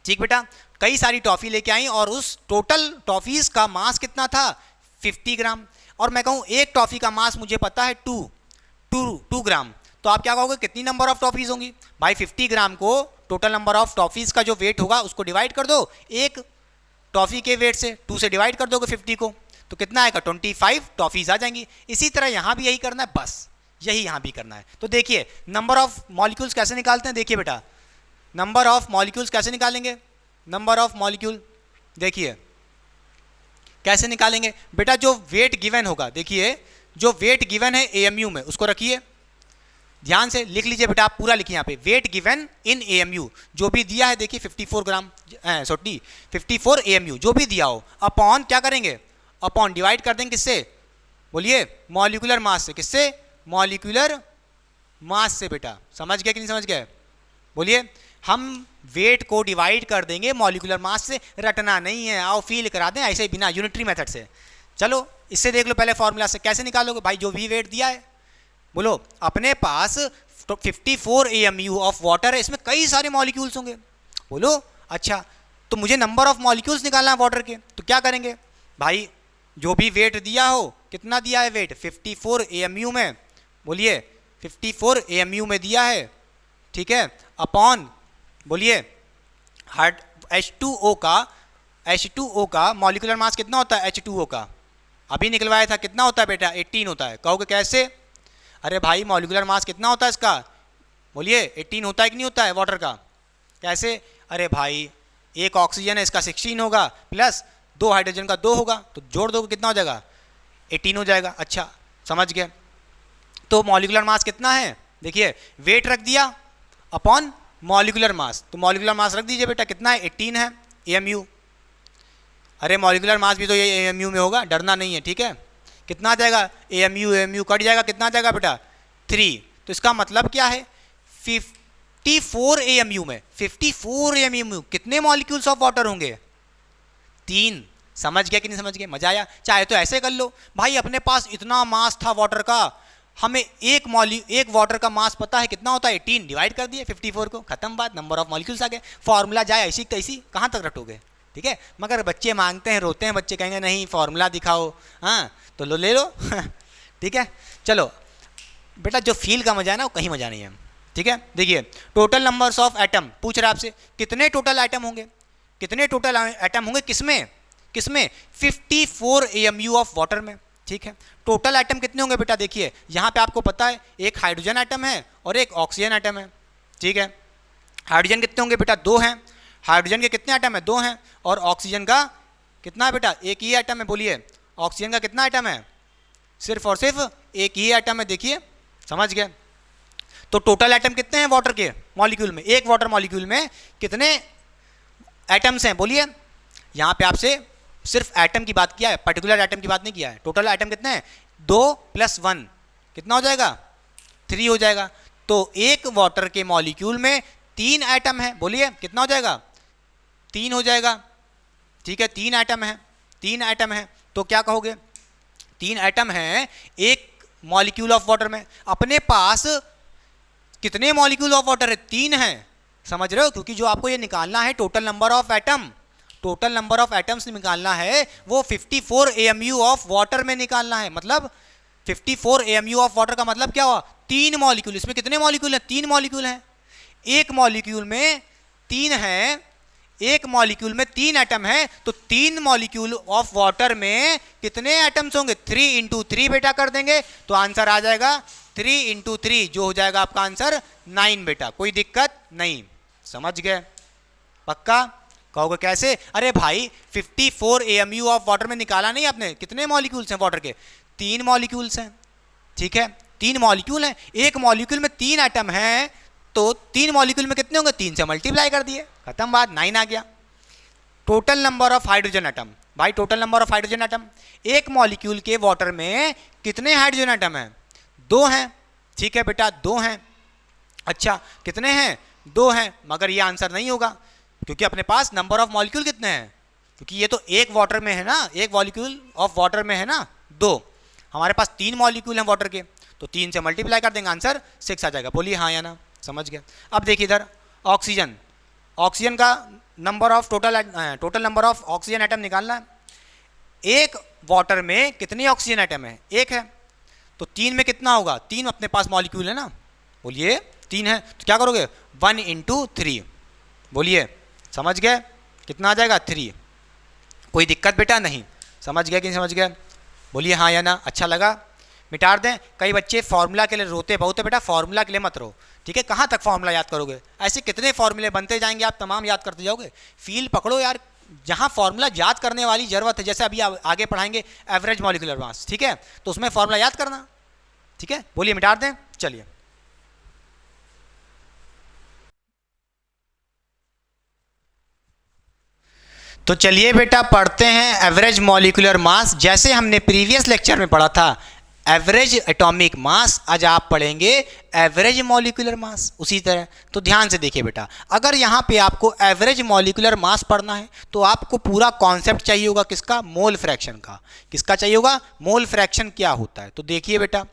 ठीक बेटा, कई सारी टॉफ़ी लेके आई और उस टोटल टॉफ़ीज़ का मास कितना था 50 ग्राम, और मैं कहूँ एक टॉफ़ी का मास मुझे पता है 2 ग्राम, तो आप क्या कहोगे कितनी नंबर ऑफ टॉफ़ीज़ होंगी भाई, 50 ग्राम को टोटल नंबर ऑफ टॉफ़ीज़ का जो वेट होगा उसको डिवाइड कर दो, एक टॉफ़ी के वेट से 2 से डिवाइड कर दोगे 50 को, तो कितना आएगा 25 टॉफ़ीज़ आ जाएंगी। इसी तरह यहाँ भी यही करना है, बस यही यहाँ भी करना है। तो देखिए नंबर ऑफ मॉलिक्यूल्स कैसे निकालते हैं, देखिए बेटा नंबर ऑफ मॉलिक्यूल्स कैसे निकालेंगे, नंबर ऑफ मॉलिक्यूल देखिए कैसे निकालेंगे बेटा, जो वेट गिवन होगा, देखिए जो वेट गिवन है AMU में उसको रखिए, ध्यान से लिख लीजिए बेटा, आप पूरा लिखिए यहाँ पे, वेट गिवन इन AMU जो भी दिया है, देखिए 54 ग्राम, सॉरी 54 AMU जो भी दिया हो, अपॉन क्या करेंगे, अपॉन डिवाइड कर देंगे किससे, बोलिए मॉलिक्यूलर मास से, किससे, मॉलिक्यूलर मास से। बेटा समझ गए कि नहीं समझ गए, बोलिए हम वेट को डिवाइड कर देंगे मॉलिक्यूलर मास से, रटना नहीं है, आओ फील करा दें ऐसे बिना यूनिटरी मेथड से। चलो इससे देख लो पहले फॉर्मूला से कैसे निकालोगे भाई, जो भी वेट दिया है, बोलो अपने पास 54 AMU ऑफ वाटर है, इसमें कई सारे मॉलिक्यूल्स होंगे, बोलो अच्छा तो मुझे नंबर ऑफ मॉलिक्यूल्स निकालना है वाटर के, तो क्या करेंगे भाई, जो भी वेट दिया हो, कितना दिया है वेट 54 AMU में, बोलिए 54 AMU में दिया है, ठीक है, अपॉन बोलिए H2O का मॉलिक्यूलर मास कितना होता है, H2O का अभी निकलवाया था, कितना होता है बेटा 18 होता है, कहोगे कैसे, अरे भाई मॉलिक्यूलर मास कितना होता है इसका, बोलिए 18 होता है कि नहीं होता है वाटर का, कैसे, अरे भाई एक ऑक्सीजन है इसका 16 होगा, प्लस 2 हाइड्रोजन का 2 होगा, तो जोड़ दोगे कितना हो जाएगा 18 हो जाएगा। अच्छा समझ गए, तो मॉलिक्यूलर मास कितना है, देखिए वेट रख दिया अपॉन मॉलिक्यूलर मास, तो मॉलिक्यूलर मास रख दीजिए बेटा, कितना है 18 है AMU, अरे मॉलिक्यूलर मास भी तो ये AMU में होगा, डरना नहीं है, ठीक है, कितना आ जाएगा, AMU कट जाएगा, कितना आ जाएगा बेटा 3। तो इसका मतलब क्या है 54 AMU में 54 AMU कितने मॉलिक्यूल्स ऑफ वाटर होंगे, 3। समझ गया कि नहीं समझ गया, मजा आया। चाहे तो ऐसे कर लो भाई, अपने पास इतना मास था वाटर का, हमें एक वाटर का मास पता है कितना होता है 18, डिवाइड कर दिए 54 को, खत्म बात, नंबर ऑफ मॉलिक्यूल्स आ गए। फॉर्मूला जाए ऐसी तैसी, कहाँ तक रटोगे, ठीक है। मगर बच्चे मांगते हैं, रोते हैं बच्चे, कहेंगे नहीं फॉर्मूला दिखाओ, हाँ तो लो ले लो ठीक है। चलो बेटा, जो फील का मजा है ना वो कहीं मजा नहीं है, ठीक है। देखिए टोटल नंबर्स ऑफ एटम पूछ रहा है आपसे, कितने टोटल एटम होंगे, कितने टोटल एटम होंगे किसमें, किसमें 54 AMU ऑफ वाटर में, ठीक है। टोटल एटम कितने होंगे बेटा, देखिए यहाँ पे आपको पता है एक हाइड्रोजन एटम है और एक ऑक्सीजन एटम है, ठीक है। हाइड्रोजन कितने होंगे बेटा, 2 हैं। हाइड्रोजन के कितने एटम है, 2 हैं। और ऑक्सीजन का कितना है बेटा, एक ही एटम है, बोलिए ऑक्सीजन का कितना एटम है, सिर्फ और सिर्फ एक ही एटम है, देखिए समझ गए। तो टोटल एटम कितने हैं वाटर के मॉलिक्यूल में, एक वाटर मॉलिक्यूल में कितने एटम्स हैं, बोलिए। यहाँ पे आपसे सिर्फ एटम की बात किया है, पर्टिकुलर एटम की बात नहीं किया है। टोटल एटम कितने हैं, 2 + 1 कितना हो जाएगा, 3 हो जाएगा। तो एक वाटर के मॉलिक्यूल में 3 एटम है, बोलिए कितना हो जाएगा, 3 हो जाएगा, ठीक है। 3 एटम है, 3 एटम है, तो क्या कहोगे, 3 एटम है एक मॉलिक्यूल ऑफ वाटर में। अपने पास कितने मॉलिक्यूल ऑफ वाटर है, 3 है, समझ रहे हो। क्योंकि जो आपको ये निकालना है total number of atom, total number of atoms निकालना है वो 54 AMU ऑफ वाटर में निकालना है। मतलब 54 AMU ऑफ वाटर का मतलब क्या हुआ, 3 मॉलिक्यूल। इसमें कितने मॉलिक्यूल हैं, 3 मॉलिक्यूल हैं। एक मॉलिक्यूल में 3 है, एक मॉलिक्यूल में 3 एटम है, तो 3 मॉलिक्यूल ऑफ वाटर में कितने एटम्स होंगे, 3 × 3 बेटा कर देंगे तो आंसर आ जाएगा 3 × 3, जो हो जाएगा आपका आंसर 9 बेटा। कोई दिक्कत नहीं, समझ गए, पक्का। कहोगे कैसे, अरे भाई 54 AMU ऑफ वाटर में निकाला नहीं आपने, कितने मॉलिक्यूल्स हैं वाटर के, 3 मॉलिक्यूल्स हैं, ठीक है। 3 मॉलिक्यूल हैं, एक मॉलिक्यूल में 3 एटम हैं, तो 3 मॉलिक्यूल में कितने होंगे, 3 से मल्टीप्लाई कर दिए, खत्म बात, 9 आ गया। Total number of hydrogen atom, भाई total number of hydrogen atom, एक मॉलिक्यूल के वाटर में कितने हाइड्रोजन एटम हैं, 2 हैं, ठीक है बेटा 2 हैं। अच्छा कितने हैं, 2 हैं, मगर ये आंसर नहीं होगा क्योंकि अपने पास नंबर ऑफ मॉलिक्यूल कितने हैं, क्योंकि ये तो एक वाटर में है ना, एक मॉलिक्यूल ऑफ वाटर में है ना 2, हमारे पास 3 मॉलिक्यूल हैं वाटर के, तो 3 से मल्टीप्लाई कर देंगे आंसर 6 आ जाएगा। बोलिए हाँ या ना, समझ गया। अब देखिए इधर ऑक्सीजन, ऑक्सीजन का number of total number of oxygen atom निकालना है। एक वाटर में कितने ऑक्सीजन एटम है, 1 है, तो 3 में कितना होगा, 3 अपने पास मॉलिक्यूल है ना, बोलिए 3 है, तो क्या करोगे 1 × 3, बोलिए समझ गए, कितना आ जाएगा 3। कोई दिक्कत बेटा नहीं, समझ गया कि नहीं समझ गया, बोलिए हाँ या ना। अच्छा लगा, मिटा दें। कई बच्चे फार्मूला के लिए रोते बहुत है, बेटा फार्मूला के लिए मत रो, ठीक है। कहाँ तक फार्मूला याद करोगे, ऐसे कितने फार्मूले बनते जाएंगे, आप तमाम याद करते जाओगे। फील पकड़ो यार, जहाँ फार्मूला याद करने वाली जरूरत है, जैसे अभी आगे पढ़ाएंगे एवरेज मॉलिक्यूलर मास, ठीक है, तो उसमें फार्मूला याद करना, ठीक है। बोलिए मिटा दें, चलिए। तो चलिए बेटा पढ़ते हैं एवरेज मॉलिक्यूलर मास। जैसे हमने प्रीवियस लेक्चर में पढ़ा था एवरेज एटॉमिक मास, आज आप पढ़ेंगे एवरेज मॉलिक्यूलर मास उसी तरह। तो ध्यान से देखिए बेटा, अगर यहाँ पे आपको एवरेज मॉलिक्यूलर मास पढ़ना है तो आपको पूरा कॉन्सेप्ट चाहिए होगा किसका, मोल फ्रैक्शन का। किसका चाहिए होगा, मोल फ्रैक्शन क्या होता है। तो देखिए बेटा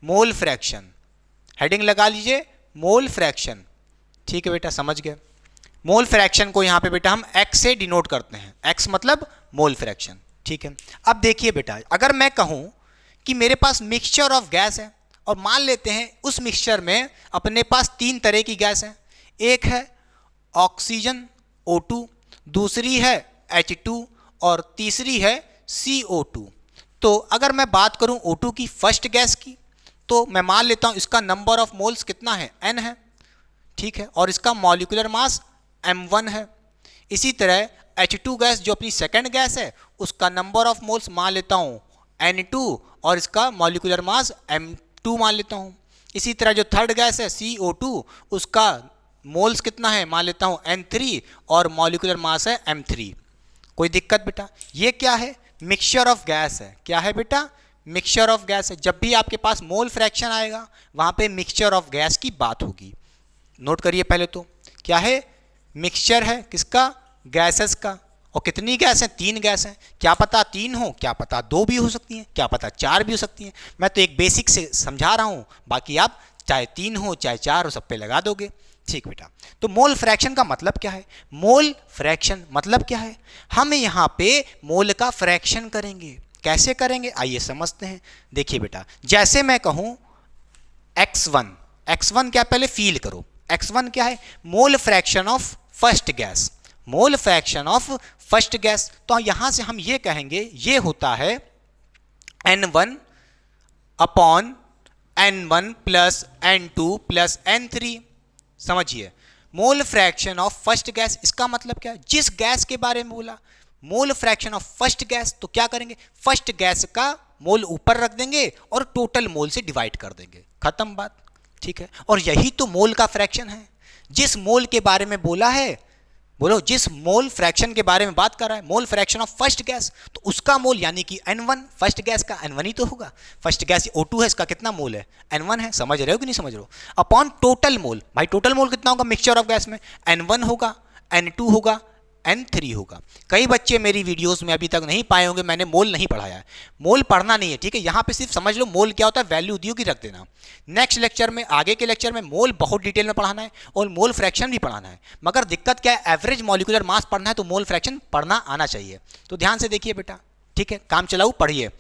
मोल फ्रैक्शन, हेडिंग लगा लीजिए मोल फ्रैक्शन, ठीक है बेटा समझ गए। मोल फ्रैक्शन को यहाँ पे बेटा हम x से डिनोट करते हैं, x मतलब मोल फ्रैक्शन, ठीक है। अब देखिए बेटा, अगर मैं कहूँ कि मेरे पास मिक्सचर ऑफ गैस है और मान लेते हैं उस मिक्सचर में अपने पास 3 तरह की गैस है, एक है ऑक्सीजन O2, दूसरी है H2 और तीसरी है CO2। तो अगर मैं बात करूं O2 की फर्स्ट गैस की, तो मैं मान लेता हूं इसका नंबर ऑफ मोल्स कितना है, N है, ठीक है, और इसका मॉलिक्यूलर मास M1 है। इसी तरह H2 गैस जो अपनी सेकंड गैस है उसका नंबर ऑफ मोल्स मान लेता हूँ N2 और इसका मॉलिक्यूलर मास M2 मान लेता हूँ। इसी तरह जो थर्ड गैस है CO2, उसका मोल्स कितना है मान लेता हूँ N3 और मॉलिक्यूलर मास है M3। कोई दिक्कत बेटा, ये क्या है, मिक्सचर ऑफ गैस है। क्या है बेटा, मिक्सचर ऑफ गैस है। जब भी आपके पास मोल फ्रैक्शन आएगा वहाँ पे मिक्सचर ऑफ गैस की बात होगी। नोट करिए पहले तो क्या है, मिक्सचर है किसका, गैसेस का। और कितनी गैस है, 3 गैस हैं। क्या पता 3 हो, क्या पता 2 भी हो सकती हैं, क्या पता 4 भी हो सकती हैं। मैं तो एक बेसिक से समझा रहा हूँ, बाकी आप चाहे 3 हो चाहे 4 हो सब पे लगा दोगे। ठीक बेटा, तो मोल फ्रैक्शन का मतलब क्या है, मोल फ्रैक्शन मतलब क्या है, हम यहाँ पे मोल का फ्रैक्शन करेंगे। कैसे करेंगे आइए समझते हैं। देखिए बेटा, जैसे मैं कहूँ x1, x1 क्या, पहले फील करो, x1 क्या है, mole fraction of first gas, mole fraction of first gas. तो यहां से हम ये कहेंगे ये होता है n1 upon n1 plus n2 plus n3। समझिए, mole fraction of first gas, इसका मतलब क्या है, जिस गैस के बारे में बोला mole fraction of first gas, तो क्या करेंगे, फर्स्ट गैस का मोल ऊपर रख देंगे और टोटल मोल से डिवाइड कर देंगे, खत्म बात। ठीक है, और यही तो मोल का फ्रैक्शन है। जिस मोल के बारे में बोला है, बोलो, जिस मोल फ्रैक्शन के बारे में बात कर रहा है, mole fraction of first gas, तो उसका मोल यानी कि n1, फर्स्ट गैस का n1 ही तो होगा। फर्स्ट गैस O2 है, इसका कितना मोल है, n1 है। समझ रहे हो कि नहीं समझ रहे हो, अपॉन टोटल मोल। भाई टोटल मोल कितना होगा मिक्सचर ऑफ गैस में, n1 होगा, n2 होगा, n3 होगा। कई बच्चे मेरी वीडियोस में अभी तक नहीं पाए होंगे, मैंने मोल नहीं पढ़ाया है। मोल पढ़ना नहीं है, ठीक है, यहाँ पे सिर्फ समझ लो मोल क्या होता है, वैल्यू दियो की रख देना। नेक्स्ट लेक्चर में, आगे के लेक्चर में मोल बहुत डिटेल में पढ़ाना है और मोल फ्रैक्शन भी पढ़ाना है। मगर दिक्कत क्या है, एवरेज मॉलिक्यूलर मास पढ़ना है तो मोल फ्रैक्शन पढ़ना आना चाहिए। तो ध्यान से देखिए बेटा, ठीक है, काम चलाऊ पढ़िए।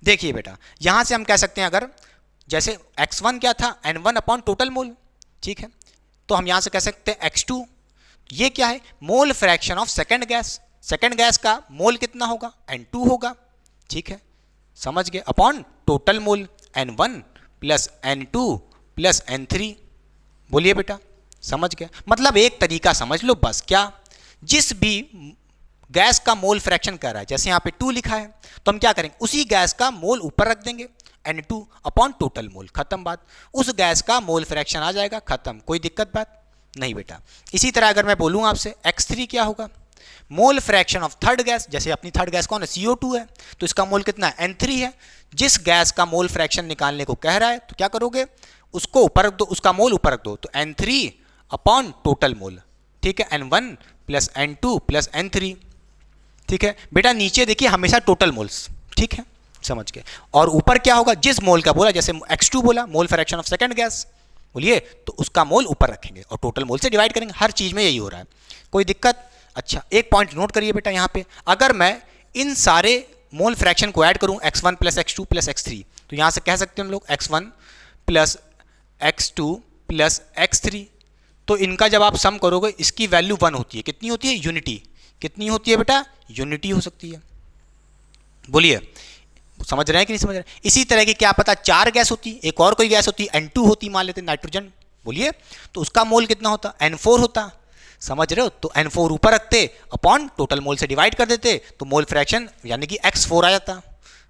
देखिए बेटा, यहाँ से हम कह सकते हैं, अगर जैसे x1 क्या था, n1 अपॉन टोटल मोल, ठीक है, तो हम यहाँ से कह सकते हैं x2, ये क्या है, mole fraction of second gas. Second gas का मोल कितना होगा, n2 होगा। ठीक है, समझ गए, upon total mole n1 plus n2 plus n3। बोलिए बेटा, समझ गए, मतलब एक तरीका समझ लो बस, क्या, जिस भी गैस का मोल फ्रैक्शन कर रहा है, जैसे यहाँ पे 2 लिखा है, तो हम क्या करेंगे, उसी गैस का मोल ऊपर रख देंगे, n2 अपॉन टोटल मोल, खत्म बात। उस गैस का मोल फ्रैक्शन आ जाएगा, खत्म, कोई दिक्कत बात नहीं बेटा। इसी तरह अगर मैं बोलूँ आपसे x3 क्या होगा, mole fraction of third gas, जैसे अपनी थर्ड गैस कौन है, CO2 है, तो इसका मोल कितना है, n3 है। जिस गैस का मोल फ्रैक्शन निकालने को कह रहा है, तो क्या करोगे, उसको ऊपर रख दो, उसका मोल ऊपर रख दो, तो n3 अपॉन टोटल मोल। ठीक है, n1 plus n2 plus n3। ठीक है बेटा, नीचे देखिए हमेशा टोटल मोल्स, ठीक है, समझ गए। और ऊपर क्या होगा, जिस मोल का बोला, जैसे x2 बोला, mole fraction of second gas, बोलिए, तो उसका मोल ऊपर रखेंगे और टोटल मोल से डिवाइड करेंगे। हर चीज में यही हो रहा है, कोई दिक्कत। अच्छा, एक पॉइंट नोट करिए बेटा, यहाँ पे अगर मैं इन सारे मोल फ्रैक्शन को ऐड करूँ, x1 plus x2 plus x3, तो यहाँ से कह सकते हैं हम लोग x1 plus x2 plus x3, तो इनका जब आप सम करोगे इसकी वैल्यू 1 होती है। कितनी होती है, यूनिटी। कितनी होती है बेटा, यूनिटी हो सकती है। बोलिए, समझ रहे हैं कि नहीं समझ रहे हैं। इसी तरह की क्या पता 4 गैस होती, एक और कोई गैस होती, n2 होती, मान लेते नाइट्रोजन, बोलिए, तो उसका मोल कितना होता, n4 होता। समझ रहे हो, तो n4 ऊपर रखते, अपॉन टोटल मोल से डिवाइड कर देते, तो मोल फ्रैक्शन यानी कि x4 आ जाता।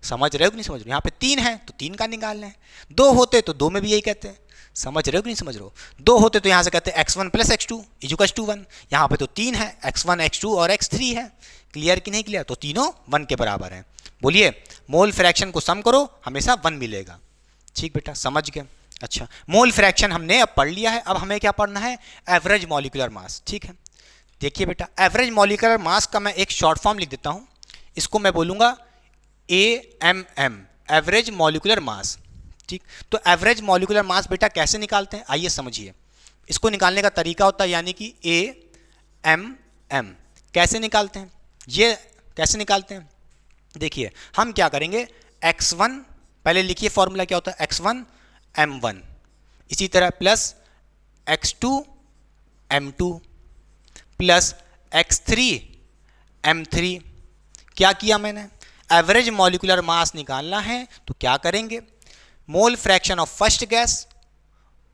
समझ रहे हो कि नहीं समझ रहे हो, यहाँ पे 3 है तो 3 का निकालना है, 2 होते तो 2 में भी यही कहते हैं। समझ रहे हो कि नहीं समझ रहे हो, 2 होते तो यहाँ से कहते हैं x1 plus x2 equals to 1। यहाँ पे तो 3 है, x1 x2 और x3 है। क्लियर कि नहीं क्लियर, तो तीनों 1 के बराबर हैं। बोलिए, मोल फ्रैक्शन को सम करो हमेशा 1 मिलेगा। ठीक बेटा, समझ गए। अच्छा, मोल फ्रैक्शन हमने अब पढ़ लिया है, अब हमें क्या पढ़ना है, एवरेज मॉलिक्यूलर मास। ठीक है, देखिए बेटा, एवरेज मॉलिक्यूलर मास का मैं एक शॉर्ट फॉर्म लिख देता हूँ, इसको मैं बोलूँगा AMM, एवरेज मॉलिक्यूलर मास। ठीक, तो एवरेज मॉलिक्यूलर मास बेटा कैसे निकालते हैं, आइए समझिए। इसको निकालने का तरीका होता है, यानी कि AMM कैसे निकालते हैं, ये कैसे निकालते हैं, देखिए हम क्या करेंगे, x1 पहले लिखिए, फॉर्मूला क्या होता है, x1 m1, इसी तरह plus x2 m2 plus x3 m3। क्या किया मैंने, एवरेज मॉलिक्यूलर मास निकालना है तो क्या करेंगे, mole fraction of first gas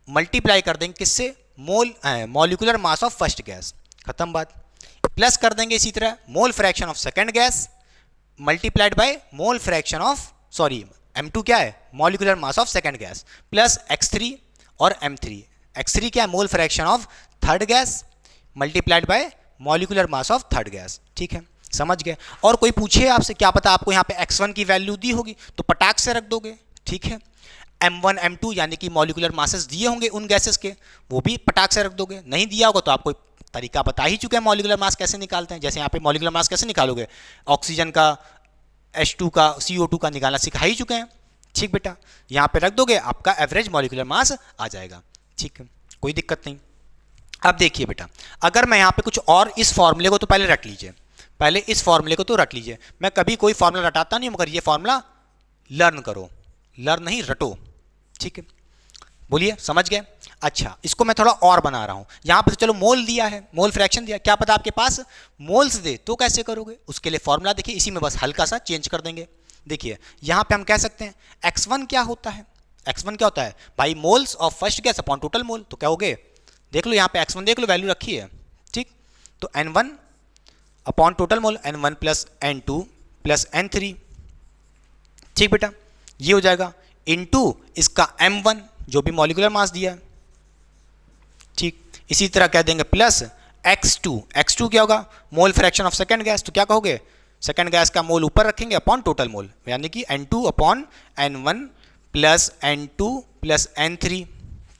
multiply कर देंगे किससे, molecular mass of first gas, खत्म बात। प्लस कर देंगे इसी तरह mole fraction of second gas multiplied by mole fraction of, sorry m2 क्या है, molecular mass of second gas, plus x3 और m3। x3 क्या है, mole fraction of third gas multiplied by molecular mass of third gas. ठीक है, समझ गए। और कोई पूछे आपसे, क्या पता आपको यहाँ पे x1 की वैल्यू दी होगी तो पटाख से रख दोगे, ठीक है। m1 m2 यानी कि मॉलिक्यूलर मासेस दिए होंगे उन गैसेस के, वो भी पटाख से रख दोगे। नहीं दिया होगा तो आपको तरीका बता ही चुके हैं मॉलिक्यूलर मास कैसे निकालते हैं। जैसे यहाँ पे मॉलिक्यूलर मास कैसे निकालोगे, ऑक्सीजन का, H2 का, CO2 का निकालना सिखा ही चुके हैं, ठीक बेटा। यहाँ पे रख दोगे, आपका एवरेज मॉलिक्यूलर मास आ जाएगा, ठीक है, कोई दिक्कत नहीं। अब देखिए बेटा, अगर मैं यहाँ पे कुछ और, इस फॉर्मूले को तो पहले रट लीजिए, पहले इस फॉर्मूले को तो रट लीजिए। मैं कभी कोई फॉर्मूला रटाता नहीं, मगर ये फॉर्मूला लर्न करो, लर्न नहीं रटो, ठीक है। बोलिए, समझ गए। अच्छा, इसको मैं थोड़ा और बना रहा हूँ। यहाँ पर चलो मोल दिया है, मोल फ्रैक्शन दिया, क्या पता आपके पास मोल्स दे, तो कैसे करोगे, उसके लिए फॉर्मूला देखिए, इसी में बस हल्का सा चेंज कर देंगे। देखिए यहाँ पे हम कह सकते हैं x1 क्या होता है, x1 क्या होता है भाई, moles of first gas upon total mole. तो क्या होगे, देख लो यहाँ पे x1 देख लो, वैल्यू रखी है, ठीक। तो n1 upon total mole, n1 plus n2 plus n3, ठीक बेटा, ये हो जाएगा इनटू इसका m1 जो भी मॉलिक्यूलर मास दिया है, ठीक। इसी तरह कह देंगे प्लस x2, x2 क्या होगा, mole fraction of second gas. तो क्या कहोगे, सेकंड गैस का मोल ऊपर रखेंगे अपॉन टोटल मोल, यानी कि n2 upon n1 plus n2 plus n3,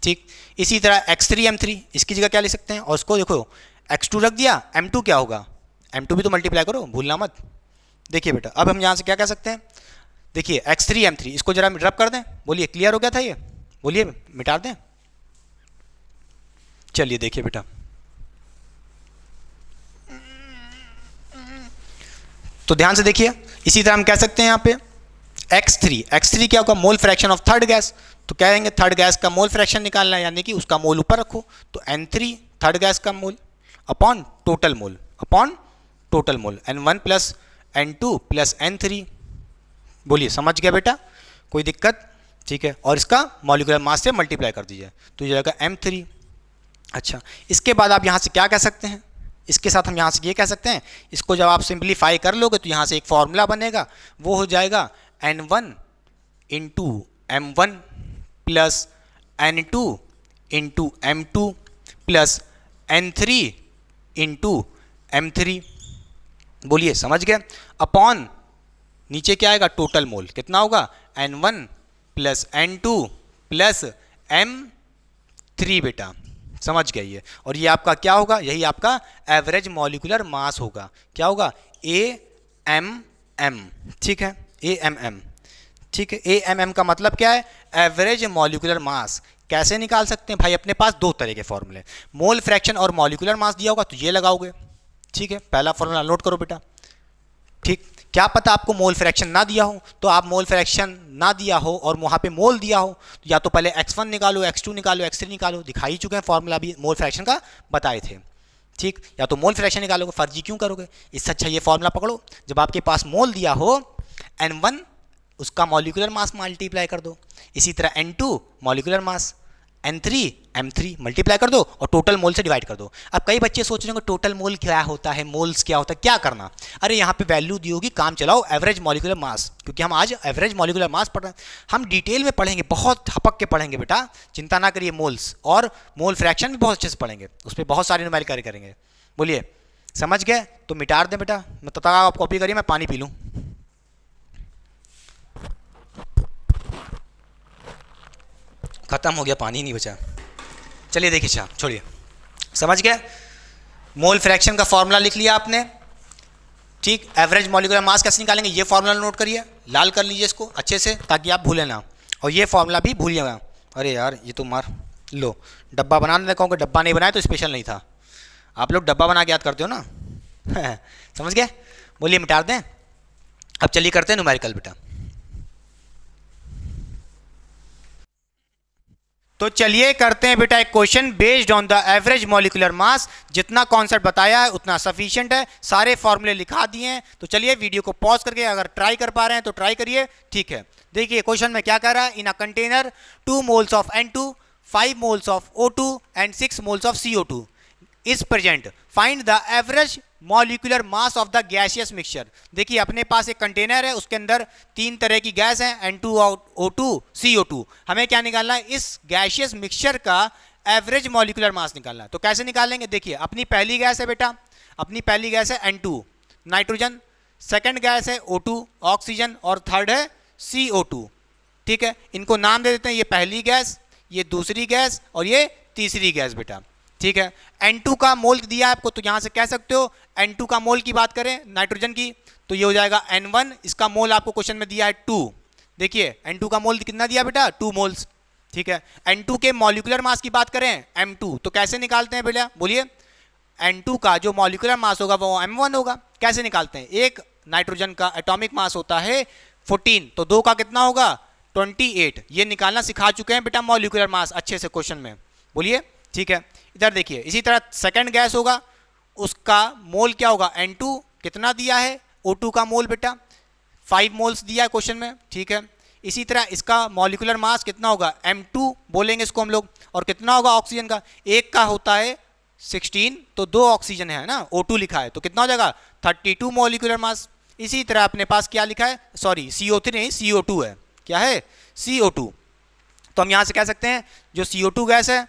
ठीक। इसी तरह x3 m3, इसकी जगह क्या ले सकते हैं, और उसको देखो x2 रख दिया, m2 क्या होगा, m2 भी तो मल्टीप्लाई करो, भूलना मत। देखिए बेटा, अब हम यहाँ से क्या कह सकते हैं, देखिए x3 m3, इसको जरा रब कर दें, बोलिए क्लियर हो गया था ये, बोलिए मिटा दें। चलिए देखिए बेटा, तो ध्यान से देखिए, इसी तरह हम कह सकते हैं यहाँ पे x3 क्या होगा, mole fraction of third gas. तो कहेंगे थर्ड गैस का मोल फ्रैक्शन निकालना है, यानी कि उसका मोल ऊपर रखो, तो n3 थर्ड गैस का mole upon total mole, upon total mole n1 plus n2 plus n3। बोलिए समझ गया बेटा, कोई दिक्कत, ठीक है। और इसका मॉलिक्यूलर मास से मल्टीप्लाई कर दीजिए, तो ये जाएगा m3। अच्छा, इसके बाद आप यहाँ से क्या कह सकते हैं, इसके साथ हम यहाँ से ये कह सकते हैं, इसको जब आप सिंप्लीफाई कर लोगे तो यहाँ से एक फॉर्मूला बनेगा, वो हो जाएगा n1 into m1 plus n2 into m2 plus n3 into m3। बोलिए समझ गए। अपॉन नीचे क्या आएगा, टोटल मोल कितना होगा, n1 plus n2 plus m3 बेटा, समझ गए ये। और ये आपका क्या होगा, यही आपका एवरेज मॉलिक्यूलर मास होगा, क्या होगा, AMM, ठीक है, AMM, ठीक है। AMM का मतलब क्या है, एवरेज मॉलिक्यूलर मास। कैसे निकाल सकते हैं भाई, अपने पास दो तरह के फॉर्मूले, मोल फ्रैक्शन और मॉलिक्यूलर मास दिया होगा तो ये लगाओगे, ठीक है। पहला फॉर्मूला नोट करो बेटा, ठीक। क्या पता आपको मोल फ्रैक्शन ना दिया हो, तो आप मोल फ्रैक्शन ना दिया हो और वहाँ पे मोल दिया हो, तो या तो पहले x1 निकालो, x2 निकालो, x3 निकालो, दिखाई चुके हैं फॉर्मूला भी मोल फ्रैक्शन का बताए थे, ठीक। या तो मोल फ्रैक्शन निकालोगे, फर्जी क्यों करोगे, इससे अच्छा ये फॉर्मूला पकड़ो, जब आपके पास मोल दिया हो n1 उसका मॉलिक्यूलर मास मल्टीप्लाई कर दो, इसी तरह n2 molecular mass, n3 m3 multiply कर दो और टोटल मोल से डिवाइड कर दो। अब कई बच्चे सोच रहे होंगे टोटल मोल क्या होता है, मोल्स क्या होता है, क्या करना, अरे यहाँ पे वैल्यू दी होगी, काम चलाओ एवरेज मॉलिक्यूलर मास, क्योंकि हम आज एवरेज मॉलिक्यूलर मास पढ़ रहे हैं, हम डिटेल में पढ़ेंगे, बहुत हपक के पढ़ेंगे बेटा, चिंता ना करिए। मोल्स और मोल फ्रैक्शन भी बहुत अच्छे से पढ़ेंगे, उस पर बहुत सारे न्यूमेरिकल करेंगे। बोलिए समझ गए, तो मिटा दें बेटा, मैं तब तक आप कॉपी करिए, मैं पानी पी लूँ। खत्म हो गया, पानी नहीं बचा। चलिए देखिए, अच्छा छोड़िए, समझ गए। मोल फ्रैक्शन का फॉर्मूला लिख लिया आपने, ठीक। एवरेज मॉलिक्यूलर मास कैसे निकालेंगे, ये फॉर्मूला नोट करिए, लाल कर लीजिए इसको अच्छे से ताकि आप भूलें ना, और ये फॉर्मूला भी भूलिएगा। अरे यार ये तो मार लो, डब्बा बनाने कहूँगा, डब्बा नहीं बनाया तो स्पेशल नहीं था, आप लोग डब्बा बना के याद करते हो ना समझ गए। बोलिए मिटा दें। अब चलिए करते हैं न्यूमेरिकल बेटा। तो चलिए करते हैं बेटा एक question based on the average molecular मास। जितना कॉन्सेप्ट बताया है उतना सफिशिएंट है, सारे फॉर्मूले लिखा दिए हैं। तो चलिए वीडियो को पॉज करके अगर ट्राई कर पा रहे हैं तो ट्राई करिए, ठीक है। देखिए क्वेश्चन में क्या कह रहा है, in a container 2 moles of N2, 5 moles of O2 and 6 moles of CO2 is present, find the average molecular mass of the gaseous mixture. देखिए अपने पास एक कंटेनर है, उसके अंदर 3 तरह की गैस है, N2 O2 CO2। हमें क्या निकालना है, इस गैसियस मिक्सचर का एवरेज मॉलिक्यूलर मास निकालना है। तो कैसे निकालेंगे, देखिए अपनी पहली गैस है बेटा, अपनी पहली गैस है N2, नाइट्रोजन, सेकंड गैस है O2 ऑक्सीजन, और थर्ड है CO2। ठीक है, इनको नाम दे देते हैं, ये पहली गैस, ये दूसरी गैस और ये तीसरी गैस बेटा। ठीक है, N2 का मोल दिया है आपको, तो यहाँ से कह सकते हो N2 का मोल की बात करें नाइट्रोजन की तो ये हो जाएगा N1, इसका मोल आपको क्वेश्चन में दिया है 2। देखिए N2 का मोल कितना दिया बेटा, 2 मोल्स। ठीक है, N2 के मॉलिक्यूलर मास की बात करें M2, तो कैसे निकालते हैं बेटा, बोलिए। N2 का जो मॉलिक्यूलर मास होगा वो M1 होगा। कैसे निकालते हैं, एक नाइट्रोजन का एटॉमिक मास होता है 14, तो 2 का कितना होगा 28। ये निकालना सिखा चुके हैं बेटा मॉलिक्यूलर मास अच्छे से क्वेश्चन में, बोलिए। ठीक है, इधर देखिए इसी तरह सेकंड गैस होगा, उसका मोल क्या होगा N2, कितना दिया है O2 का मोल बेटा 5 मोल्स दिया है क्वेश्चन में। ठीक है, इसी तरह इसका मॉलिक्यूलर मास कितना होगा M2 बोलेंगे इसको हम लोग, और कितना होगा ऑक्सीजन का, एक का होता है 16, तो 2 ऑक्सीजन है ना, O2 लिखा है, तो कितना हो जाएगा 32 मॉलिक्यूलर मास। इसी तरह अपने पास क्या लिखा है, सॉरी CO3 नहीं CO2 है, क्या है CO2। तो हम यहाँ से कह सकते हैं जो CO2 गैस है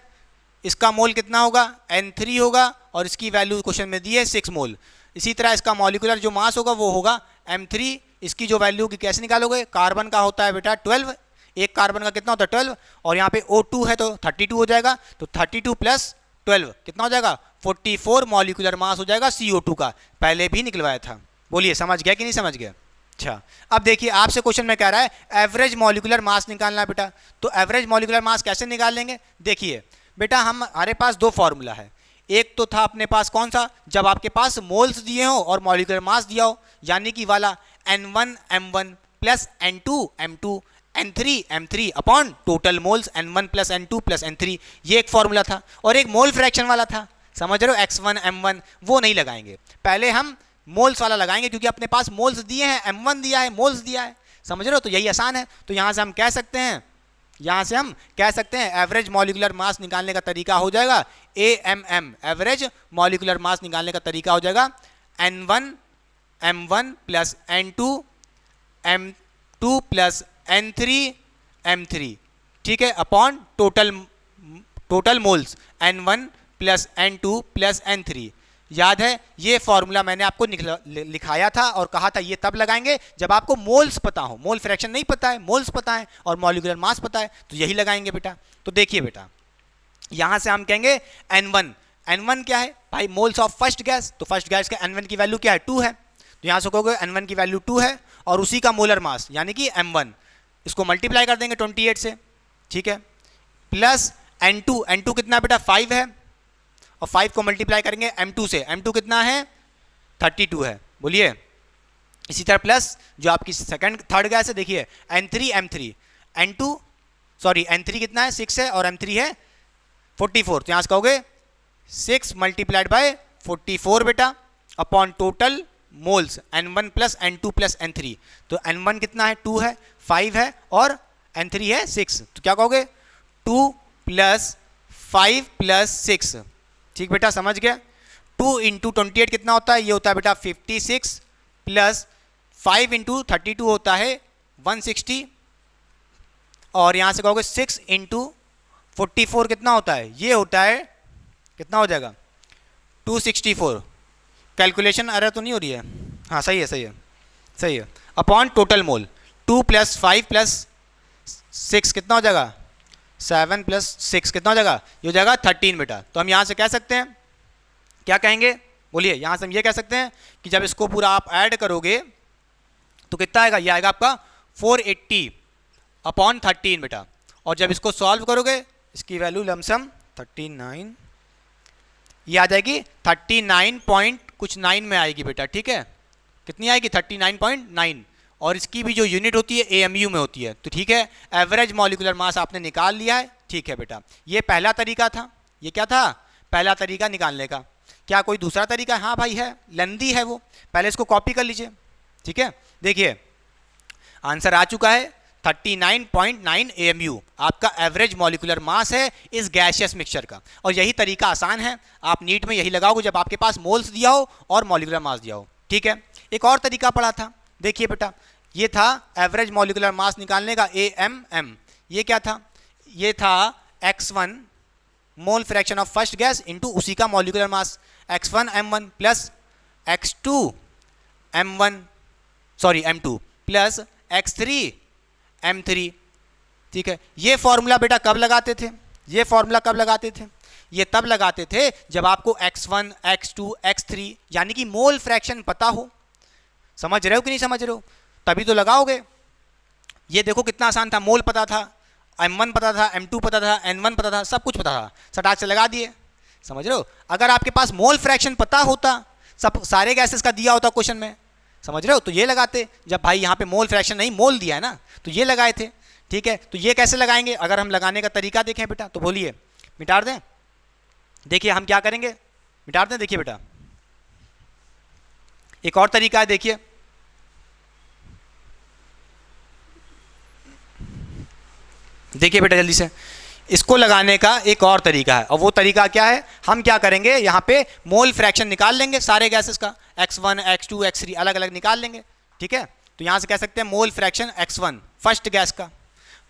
इसका मोल कितना होगा N3 होगा, और इसकी वैल्यू क्वेश्चन में दी है 6 मोल। इसी तरह इसका मॉलिक्यूलर जो मास होगा वो होगा M3, इसकी जो वैल्यू की कैसे निकालोगे, कार्बन का होता है बेटा 12, एक कार्बन का कितना होता है 12, और यहाँ पे O2 है तो 32 हो जाएगा, तो 32 प्लस 12 कितना हो जाएगा 44 मॉलिक्यूलर मास हो जाएगा CO2 का, पहले भी निकलवाया था। बोलिए समझ गया कि नहीं समझ गया। अच्छा, अब देखिए आपसे क्वेश्चन में कह रहा है एवरेज मॉलिक्यूलर मास निकालना है बेटा, तो एवरेज मॉलिक्यूलर मास कैसे निकाल लेंगे। देखिए बेटा हमारे पास दो फॉर्मूला है, एक तो था अपने पास कौन सा, जब आपके पास मोल्स दिए हो और मॉलिक्यूलर मास दिया हो, यानी कि वाला N1 M1 plus N2 M2 N3 M3 upon total moles N1 plus N2 plus N3, ये एक फॉर्मूला था। और एक मोल फ्रैक्शन वाला था, समझ रहे हो, X1 M1, वो नहीं लगाएंगे, पहले हम मोल्स वाला लगाएंगे क्योंकि अपने पास मोल्स दिए हैं, M1 दिया है, मोल्स दिया है, समझ रहे हो, तो यही आसान है। तो यहाँ से हम कह सकते हैं एवरेज मॉलिक्यूलर मास निकालने का तरीका हो जाएगा AMM, एवरेज मॉलिक्यूलर मास निकालने का तरीका हो जाएगा N1 M1 plus N2 M2 plus N3 M3, ठीक है, upon total moles N1 plus N2 plus N3। याद है ये फॉर्मूला मैंने आपको लिखाया था और कहा था ये तब लगाएंगे जब आपको मोल्स पता हो, मोल फ्रैक्शन नहीं पता है, मोल्स पता है और मॉलिक्यूलर मास पता है, तो यही लगाएंगे बेटा। तो देखिए बेटा यहां से हम कहेंगे N1 क्या है भाई, मोल्स ऑफ फर्स्ट गैस, तो फर्स्ट गैस का N1 की वैल्यू क्या है 2 है, तो यहां से कहोगे N1 की वैल्यू 2 है और उसी का मोलर मास यानी कि M1, इसको मल्टीप्लाई कर देंगे 28 से, ठीक है, प्लस N2 कितना बेटा 5 है, और 5 को मल्टीप्लाई करेंगे M2 से, M2 कितना है 32 है, बोलिए। इसी तरह प्लस जो आपकी थर्ड गैस है, देखिए N3 N3 कितना है 6 है और M3 है 44, तो यहाँ से कहोगे 6 मल्टीप्लाइड बाय 44 बेटा upon total moles N1 plus N2 plus N3, तो N1 कितना है 2 है, 5 है और N3 है 6, तो क्या कहोगे 2 प्लस 5 प्लस 6, ठीक बेटा समझ गया। 2 इंटू 28 कितना होता है, ये होता है बेटा 56 प्लस 5 इंटू 32 होता है 160, और यहाँ से कहोगे 6 इंटू 44 कितना होता है, ये होता है कितना हो जाएगा 264। कैलकुलेशन एरर तो नहीं हो रही है, हाँ सही है, upon total mole 2 plus 5 plus 6 कितना हो जाएगा 7 प्लस 6 कितना हो जाएगा, ये हो जाएगा 13 बेटा। तो हम यहाँ से कह सकते हैं, क्या कहेंगे बोलिए, यहाँ से हम ये कह सकते हैं कि जब इसको पूरा आप ऐड करोगे तो कितना आएगा, ये आएगा आपका 480 अपॉन 13 बेटा, और जब इसको सॉल्व करोगे इसकी वैल्यू लमसम 39, ये आ जाएगी 39.9 में आएगी बेटा, ठीक है, कितनी आएगी 39.9, और इसकी भी जो यूनिट होती है AMU में होती है, तो ठीक है, एवरेज मॉलिक्यूलर मास आपने निकाल लिया है, ठीक है बेटा। ये पहला तरीका था, ये क्या था पहला तरीका निकालने का। क्या कोई दूसरा तरीका, हाँ भाई है, लेंदी है वो, पहले इसको कॉपी कर लीजिए, ठीक है। देखिए आंसर आ चुका है 39.9 AMU आपका एवरेज मॉलिक्यूलर मास है इस गैसियस मिक्सचर का, और यही तरीका आसान है, आप नीट में यही लगाओगे जब आपके पास मोल्स दिया हो और मॉलिक्यूलर मास दिया हो, ठीक है। एक और तरीका पढ़ा था, देखिए बेटा ये था एवरेज मॉलिक्यूलर मास निकालने का AMM, ये क्या था, ये था X1 mole fraction of first gas into उसी का molecular mass X1 M1 plus X2 M2 plus X3 M3। ठीक है, ये फॉर्मूला बेटा कब लगाते थे? ये फॉर्मूला कब लगाते थे? ये तब लगाते थे जब आपको X1 X2 X3 यानी कि मोल फ्रैक्शन पता हो। समझ रहे हो कि नहीं समझ रहे हो? तभी तो लगाओगे। ये देखो कितना आसान था, मोल पता था, M1 पता था, M2 पता था, N1 पता था, सब कुछ पता था, सटाक से लगा दिए। समझ रहे हो? अगर आपके पास मोल फ्रैक्शन पता होता, सब सारे गैसेस का दिया होता क्वेश्चन में, समझ रहे हो, तो ये लगाते। जब भाई यहाँ पे मोल फ्रैक्शन नहीं, मोल दिया है ना, तो ये लगाए थे। ठीक है, तो ये कैसे लगाएंगे? अगर हम लगाने का तरीका देखें बेटा, तो बोलिए, मिटा दें। देखिए हम क्या करेंगे, मिटा दें। देखिए बेटा, एक और तरीका है, देखिए। देखिए बेटा जल्दी से, इसको लगाने का एक और तरीका है, और वो तरीका क्या है? हम क्या करेंगे, यहाँ पे मोल फ्रैक्शन निकाल लेंगे सारे गैसेस का, X1 X2 X3 अलग अलग निकाल लेंगे। ठीक है, तो यहाँ से कह सकते हैं mole fraction X1 first gas का।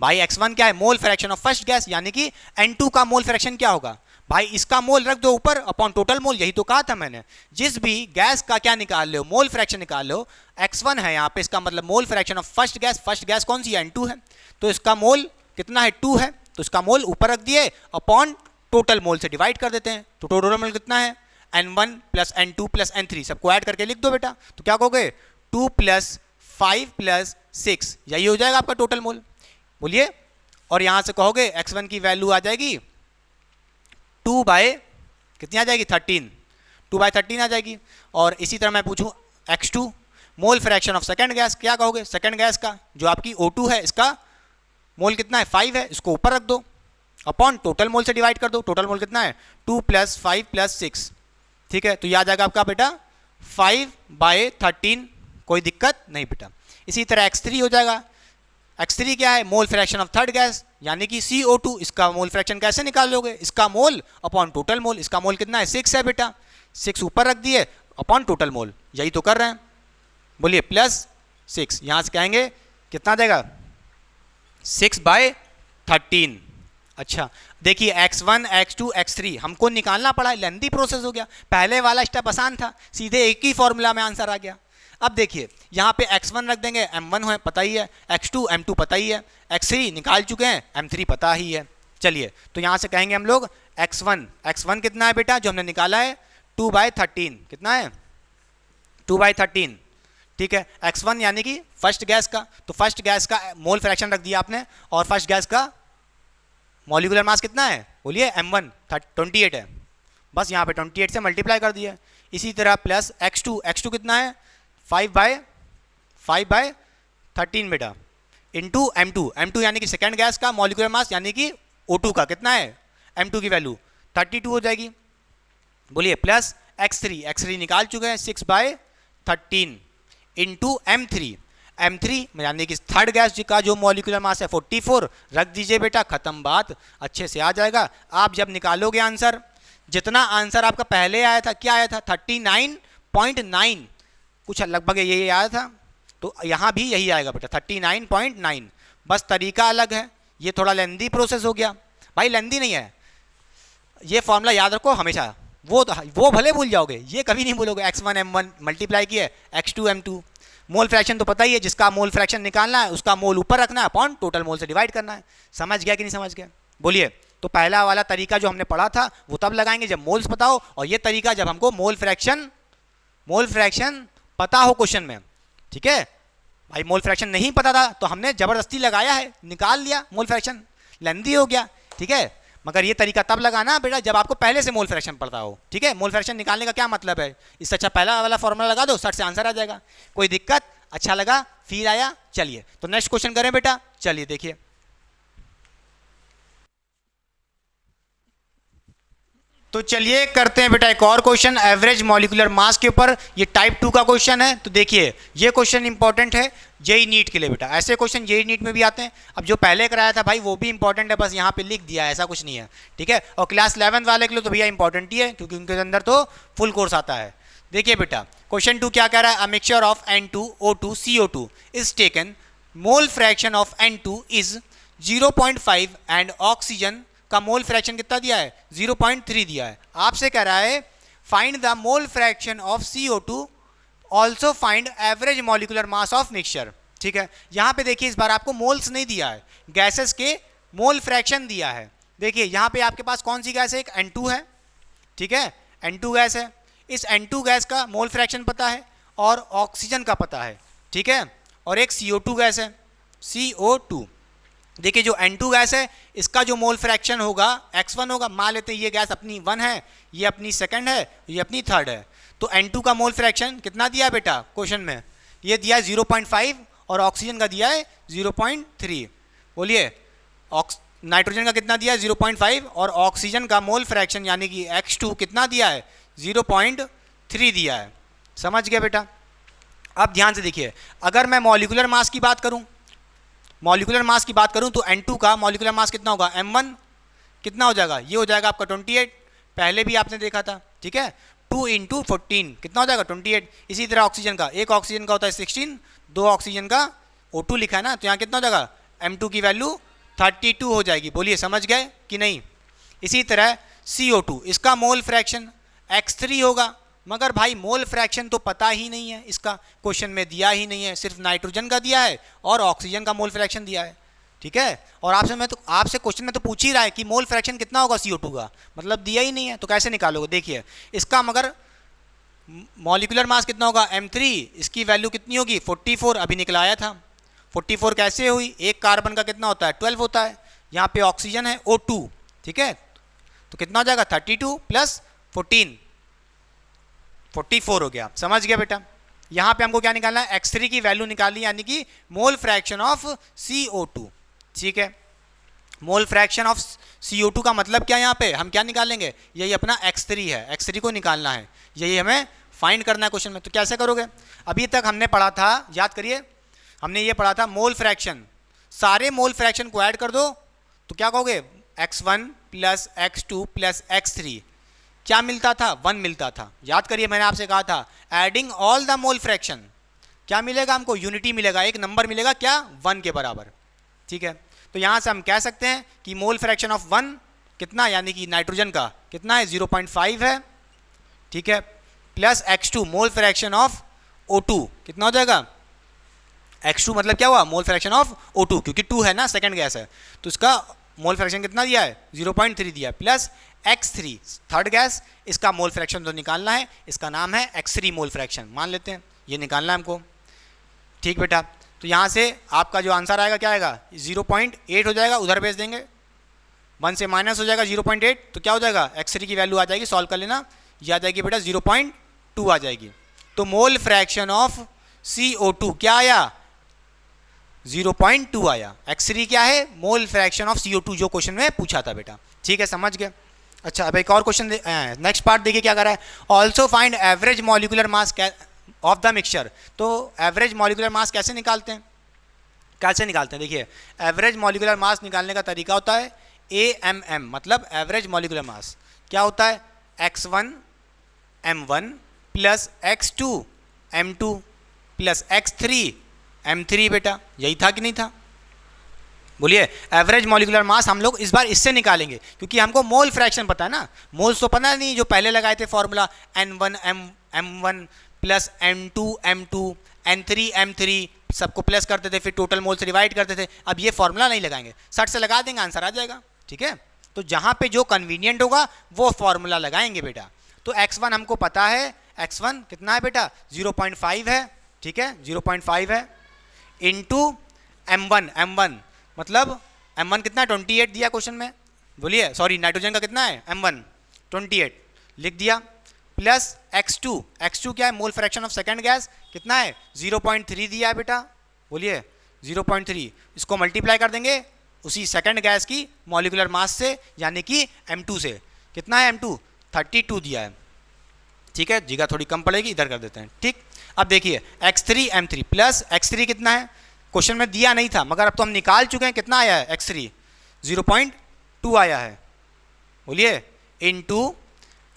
भाई X1 क्या है? Mole fraction of first gas, यानी कि N2 का मोल फ्रैक्शन क्या होगा? भाई इसका मोल रख दो ऊपर अपॉन टोटल मोल, यही तो कहा था मैंने। जिस भी गैस का क्या निकाल लो, मोल फ्रैक्शन निकाल लो, X1 है यहाँ पे, इसका मतलब mole fraction of first gas. First gas कौन सी है? N2 है, तो इसका मोल कितना है? 2 है, तो इसका मोल ऊपर रख दिए, अपॉन टोटल मोल से डिवाइड कर देते हैं, तो टोटल मोल कितना है? N1 plus N2 plus N3, सबको ऐड करके लिख दो बेटा। तो क्या कहोगे? 2 प्लस 5 प्लस 6, यही हो जाएगा आपका टोटल मोल। बोलिए, और यहां से कहोगे X1 की वैल्यू आ जाएगी 2 बाय कितनी आ जाएगी? 13, 2 बाय 13 आ जाएगी। और इसी तरह मैं पूछूं X2 mole fraction of second gas, क्या कहोगे? सेकेंड गैस का जो आपकी O2 है, इसका मोल कितना है? 5 है, इसको ऊपर रख दो, अपॉन टोटल मोल से डिवाइड कर दो। टोटल मोल कितना है? 2 प्लस 5 प्लस 6। ठीक है, तो ये आ जाएगा आपका बेटा 5 बाय 13, कोई दिक्कत नहीं बेटा। इसी तरह X3 हो जाएगा। X3 क्या है? Mole fraction of third gas, यानी कि CO2। इसका मोल फ्रैक्शन कैसे निकाल लोगे? इसका मोल अपॉन टोटल मोल। इसका मोल कितना है? 6 है बेटा, 6 ऊपर रख दिए, अपॉन टोटल मोल, यही तो कर रहे हैं। बोलिए, प्लस 6, यहां से कहेंगे कितना देगा? 6 बाय 13। अच्छा, देखिए X1 X2 X3 हमको निकालना पड़ा, लेंथी प्रोसेस हो गया। पहले वाला स्टेप आसान था, सीधे एक ही फॉर्मूला में आंसर आ गया। अब देखिए यहाँ पे X1 रख देंगे, M1 है पता ही है, X2 M2 पता ही है, X3 निकाल चुके हैं, M3 पता ही है। चलिए, तो यहाँ से कहेंगे हम लोग X1 कितना है बेटा जो हमने निकाला है? 2 बाय 13। कितना है? 2 बाय 13। ठीक है, X1 यानी कि फर्स्ट गैस का, तो फर्स्ट गैस का मोल फ्रैक्शन रख दिया आपने, और फर्स्ट गैस का मॉलिक्यूलर मास कितना है? बोलिए, M1 28 है, बस यहाँ पे 28 से मल्टीप्लाई कर दिया। इसी तरह प्लस X2 कितना है? 5 बाय 13 बेटा, इंटू M2 यानी कि सेकेंड गैस का मॉलिक्यूलर मास, यानी कि O2 का कितना है? M2 की वैल्यू 32 हो जाएगी। बोलिए, प्लस X3 निकाल चुके हैं, 6 बाय 13 इंटू M3 यानी कि थर्ड गैस का जो मॉलिक्यूलर मास है 44, रख दीजिए बेटा, खत्म बात, अच्छे से आ जाएगा। आप जब निकालोगे आंसर, जितना आंसर आपका पहले आया था, क्या आया था? 39.9, कुछ लगभग यही आया था, तो यहाँ भी यही आएगा बेटा 39.9, बस तरीका अलग है। ये थोड़ा लेंदी प्रोसेस हो गया भाई, लेंदी नहीं है, ये फॉर्मूला याद रखो हमेशा, वो भले भूल जाओगे, ये कभी नहीं भूलोगे। X1 M1 मल्टीप्लाई किए, X2 M2, मोल फ्रैक्शन तो पता ही है, जिसका मोल फ्रैक्शन निकालना है उसका मोल ऊपर रखना है, अपॉन टोटल मोल से डिवाइड करना है। समझ गया कि नहीं समझ गया? बोलिए, तो पहला वाला तरीका जो हमने पढ़ा था वो तब लगाएंगे जब मोल्स पता हो, और ये तरीका जब हमको मोल फ्रैक्शन पता हो क्वेश्चन में। ठीक है भाई, मोल फ्रैक्शन नहीं पता था तो हमने जबरदस्ती लगाया है, निकाल लिया मोल फ्रैक्शन, लेंदी हो गया। ठीक है, मगर ये तरीका तब लगाना बेटा जब आपको पहले से मोल फ्रैक्शन पता हो। ठीक है, मोल फ्रैक्शन निकालने का क्या मतलब है? इससे अच्छा पहला वाला फॉर्मूला लगा दो, 60 से आंसर आ जाएगा, कोई दिक्कत? अच्छा लगा, फिर आया। चलिए, तो नेक्स्ट क्वेश्चन करें बेटा। चलिए देखिए, तो चलिए करते हैं बेटा एक और क्वेश्चन एवरेज मॉलिक्यूलर मास के ऊपर। ये टाइप 2 का क्वेश्चन है, तो देखिए ये क्वेश्चन इंपॉर्टेंट है जेई नीट के लिए बेटा। ऐसे क्वेश्चन जेई नीट में भी आते हैं। अब जो पहले कराया था भाई वो भी इंपॉर्टेंट है, बस यहाँ पे लिख दिया है, ऐसा कुछ नहीं है। ठीक है, और क्लास 11 वाले के लिए तो भैया इंपॉर्टेंट ही है, क्योंकि उनके अंदर तो फुल कोर्स आता है। देखिए बेटा, क्वेश्चन 2 क्या कह रहा है? A mixture of N2O2 CO2 is taken, mole fraction of N2 is 0.5 and oxygen का मोल फ्रैक्शन कितना दिया है? 0.3 दिया है। आपसे कह रहा है find the mole fraction of CO2 also find average molecular mass of mixture. ठीक है, यहाँ पे देखिए इस बार आपको मोल्स नहीं दिया है, गैसेस के मोल फ्रैक्शन दिया है। देखिए यहाँ पे आपके पास कौन सी गैस है, एक N2 है, ठीक है, N2 गैस है। इस N2 गैस का मोल फ्रैक्शन पता है और ऑक्सीजन का पता है, ठीक है, और एक CO2 गैस है, CO2। देखिए जो N2 गैस है इसका जो मोल फ्रैक्शन होगा X1 होगा। मान लेते हैं ये गैस अपनी 1 है, ये अपनी सेकंड है, ये अपनी थर्ड है। तो N2 का मोल फ्रैक्शन कितना दिया है बेटा क्वेश्चन में, ये दिया है 0.5 और ऑक्सीजन का दिया है 0.3। बोलिए नाइट्रोजन का कितना दिया है 0.5 और ऑक्सीजन का मोल फ्रैक्शन यानी कि X2 कितना दिया है 0.3 दिया है। समझ गया बेटा। अब ध्यान से देखिए, अगर मैं मॉलिक्यूलर मास की बात करूं, तो N2 का मॉलिक्यूलर मास कितना होगा, M1 कितना हो जाएगा, ये हो जाएगा आपका 28, पहले भी आपने देखा था, ठीक है। 2 × 14 कितना हो जाएगा 28। इसी तरह ऑक्सीजन का, एक ऑक्सीजन का होता है 16, 2 ऑक्सीजन का O2 लिखा है ना, तो यहाँ कितना हो जाएगा M2 की वैल्यू 32 हो जाएगी। बोलिए समझ गए कि नहीं। इसी तरह CO2 इसका मोल फ्रैक्शन X3 होगा, मगर भाई मोल फ्रैक्शन तो पता ही नहीं है, इसका क्वेश्चन में दिया ही नहीं है, सिर्फ नाइट्रोजन का दिया है और ऑक्सीजन का मोल फ्रैक्शन दिया है, ठीक है। और आपसे क्वेश्चन में तो पूछ ही रहा है कि मोल फ्रैक्शन कितना होगा CO2 का, मतलब दिया ही नहीं है, तो कैसे निकालोगे। देखिए इसका मगर मॉलिक्यूलर मास कितना होगा M3, इसकी वैल्यू कितनी होगी 44, अभी निकलाया था। 44 कैसे हुई, एक कार्बन का कितना होता है 12 होता है, यहाँ पे ऑक्सीजन है O2, ठीक है, तो कितना हो जाएगा 32 + 14 44 हो गया। समझ गया बेटा। यहाँ पे हमको क्या निकालना है, X3 की वैल्यू निकालनी, यानी कि मोल फ्रैक्शन ऑफ CO2, ठीक है। मोल फ्रैक्शन ऑफ CO2 का मतलब क्या, यहाँ पे हम क्या निकालेंगे, यही अपना X3 है, X3 को निकालना है, यही हमें फाइंड करना है क्वेश्चन में। तो कैसे करोगे, अभी तक हमने पढ़ा था, याद करिए, हमने ये पढ़ा था मोल फ्रैक्शन, सारे मोल फ्रैक्शन को ऐड कर दो तो क्या कहोगे X1 + X2 + X3 क्या मिलता था, 1 मिलता था। याद करिए मैंने आपसे कहा था adding all the mole fraction क्या मिलेगा हमको, यूनिटी मिलेगा, एक नंबर मिलेगा क्या 1 के बराबर, ठीक है। तो यहाँ से हम कह सकते हैं कि मोल फ्रैक्शन ऑफ 1 कितना, यानी कि नाइट्रोजन का कितना है 0.5 है, ठीक है, plus X2 mole fraction of O2 कितना हो जाएगा, X2 मतलब क्या हुआ मोल फ्रैक्शन ऑफ O2, क्योंकि 2 है ना, सेकंड गैस है, तो इसका मोल फ्रैक्शन कितना दिया है 0.3 दिया है, प्लस X3 थर्ड गैस, इसका मोल फ्रैक्शन तो निकालना है, इसका नाम है X3 मोल फ्रैक्शन, मान लेते हैं ये निकालना है हमको, ठीक बेटा। तो यहाँ से आपका जो आंसर आएगा क्या आएगा 0.8 हो जाएगा, उधर भेज देंगे, 1 से माइनस हो जाएगा 0.8, तो क्या हो जाएगा X3 की वैल्यू आ जाएगी, सॉल्व कर लेना, ये आ जाएगी बेटा 0.2 आ जाएगी। तो मोल फ्रैक्शन ऑफ CO2 क्या आया 0.2 आया। X3 क्या है मोल फ्रैक्शन ऑफ CO2 जो क्वेश्चन में पूछा था बेटा, ठीक है, समझ गए। अच्छा अब एक और क्वेश्चन, नेक्स्ट पार्ट देखिए क्या कर रहा है, also find average molecular mass of the mixture. तो एवरेज मॉलिक्यूलर मास कैसे निकालते हैं, देखिए एवरेज मॉलिक्यूलर मास निकालने का तरीका होता है AMM, मतलब एवरेज मॉलिक्यूलर मास क्या होता है X1 M1 + X2 M2 + X3 M3 बेटा, यही था कि नहीं था, बोलिए। एवरेज मॉलिक्यूलर मास हम लोग इस बार इससे निकालेंगे क्योंकि हमको मोल फ्रैक्शन पता है ना, मोल्स तो पता नहीं, जो पहले लगाए थे formula N1 M1 + N2 M2 N3 M3 सबको प्लस करते थे, फिर टोटल मोल से डिवाइड करते थे। अब ये फॉर्मूला नहीं लगाएंगे, सट से लगा देंगे, आंसर आ जाएगा, ठीक है। तो जहाँ पे जो कन्वीनियंट होगा वो फॉर्मूला लगाएंगे बेटा। तो X1 हमको पता है, X1 कितना है बेटा 0.5 है, ठीक है 0.5 है, इंटू M1 मतलब M1 कितना है 28 दिया क्वेश्चन में, बोलिए सॉरी नाइट्रोजन का कितना है M1 28 लिख दिया, प्लस X2 क्या है mole fraction of second gas कितना है 0.3 दिया है बेटा, बोलिए 0.3, इसको मल्टीप्लाई कर देंगे उसी सेकंड गैस की मॉलिक्यूलर मास से, यानी कि M2 से, कितना है M2 32 दिया है, ठीक है, जगह थोड़ी कम पड़ेगी, इधर कर देते हैं, ठीक। अब देखिए X3 M3 प्लस X3 कितना है, क्वेश्चन में दिया नहीं था मगर अब तो हम निकाल चुके हैं, कितना आया है X3 0.2 आया है, बोलिए इनटू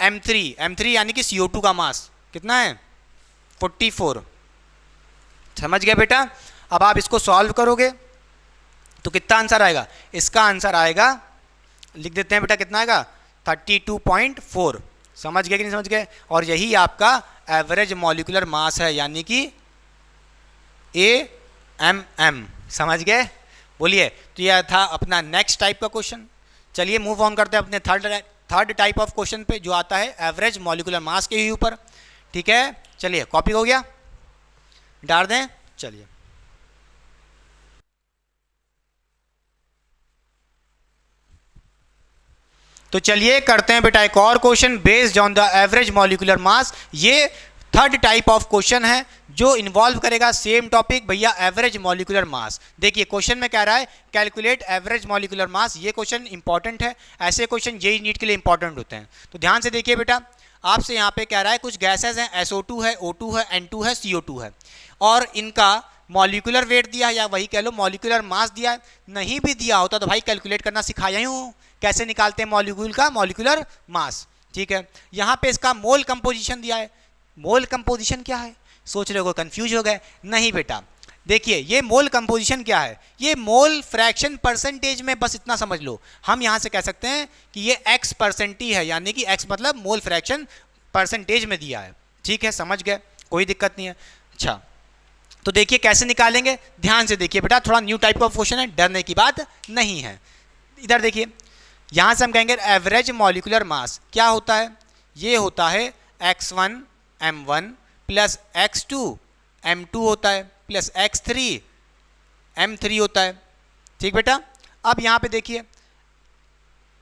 M3 यानी कि CO2 का मास कितना है 44, समझ गया बेटा। अब आप इसको सॉल्व करोगे तो कितना आंसर आएगा, इसका आंसर आएगा, लिख देते हैं बेटा कितना आएगा 32.4, समझ गए कि नहीं समझ गए, और यही आपका एवरेज मॉलिक्यूलर मास है, यानी कि AMM। समझ गए? बोलिए। तो यह था अपना नेक्स्ट टाइप का क्वेश्चन। चलिए मूव ऑन करते हैं अपने थर्ड टाइप ऑफ क्वेश्चन पे, जो आता है एवरेज मॉलिक्यूलर मास के ही ऊपर। ठीक है, चलिए कॉपी हो गया, डाल दें। चलिए तो चलिए करते हैं बेटा एक और question based on the average molecular मास। ये थर्ड टाइप ऑफ क्वेश्चन है जो इन्वॉल्व करेगा सेम टॉपिक भैया, एवरेज मॉलिक्यूलर मास। देखिए क्वेश्चन में कह रहा है कैलकुलेट एवरेज मॉलिक्यूलर मास। ये क्वेश्चन इंपॉर्टेंट है, ऐसे क्वेश्चन जेईई नीट के लिए इंपॉर्टेंट होते हैं। तो ध्यान से देखिए बेटा, आपसे यहाँ पे कह रहा है कुछ गैसेज हैं, SO2 है, O2 है, N2 है, CO2 है, और इनका मॉलिक्यूलर वेट दिया है, या वही कह लो मॉलिक्यूलर मास दिया है। नहीं भी दिया होता तो भाई कैलकुलेट करना सिखाया ही हूँ, कैसे निकालते हैं मॉलिक्यूल का मॉलिक्यूलर मास। ठीक है, यहाँ पे इसका मोल कंपोजिशन दिया है। मोल कंपोजिशन क्या है? सोच रहे हो, कंफ्यूज हो गए? नहीं बेटा, देखिए ये मोल कंपोजिशन क्या है, ये मोल फ्रैक्शन परसेंटेज में, बस इतना समझ लो। हम यहाँ से कह सकते हैं कि ये x% है, यानी कि x मतलब मोल फ्रैक्शन परसेंटेज में दिया है। ठीक है, समझ गए, कोई दिक्कत नहीं है। अच्छा, तो देखिए कैसे निकालेंगे, ध्यान से देखिए बेटा, थोड़ा न्यू टाइप का क्वेश्चन है, डरने की बात नहीं है। इधर देखिए, यहाँ से हम कहेंगे एवरेज मॉलिक्यूलर मास क्या होता है, ये होता है x1 m1 plus x2 m2 होता है प्लस x3 m3 होता है। ठीक बेटा, अब यहाँ पे देखिए,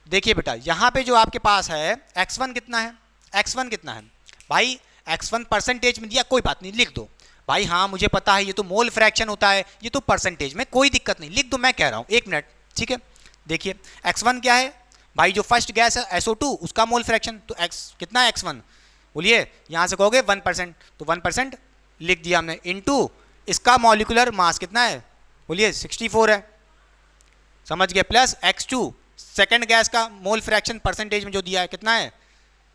देखिए बेटा यहाँ पे जो आपके पास है x1 कितना है, x1 कितना है भाई, x1 परसेंटेज में दिया, कोई बात नहीं लिख दो भाई। हाँ मुझे पता है ये तो मोल फ्रैक्शन होता है, ये तो परसेंटेज में, कोई दिक्कत नहीं, लिख दो, मैं कह रहा हूँ, एक मिनट। ठीक है, देखिए x1 क्या है भाई, जो फर्स्ट गैस है SO2 उसका मोल फ्रैक्शन, तो x कितना है x1, बोलिए। यहाँ से कहोगे 1%, तो 1% लिख दिया हमने, इनटू इसका मॉलिक्यूलर मास कितना है, बोलिए 64 है, समझ गए, प्लस x2 सेकेंड गैस का मोल फ्रैक्शन परसेंटेज में जो दिया है कितना है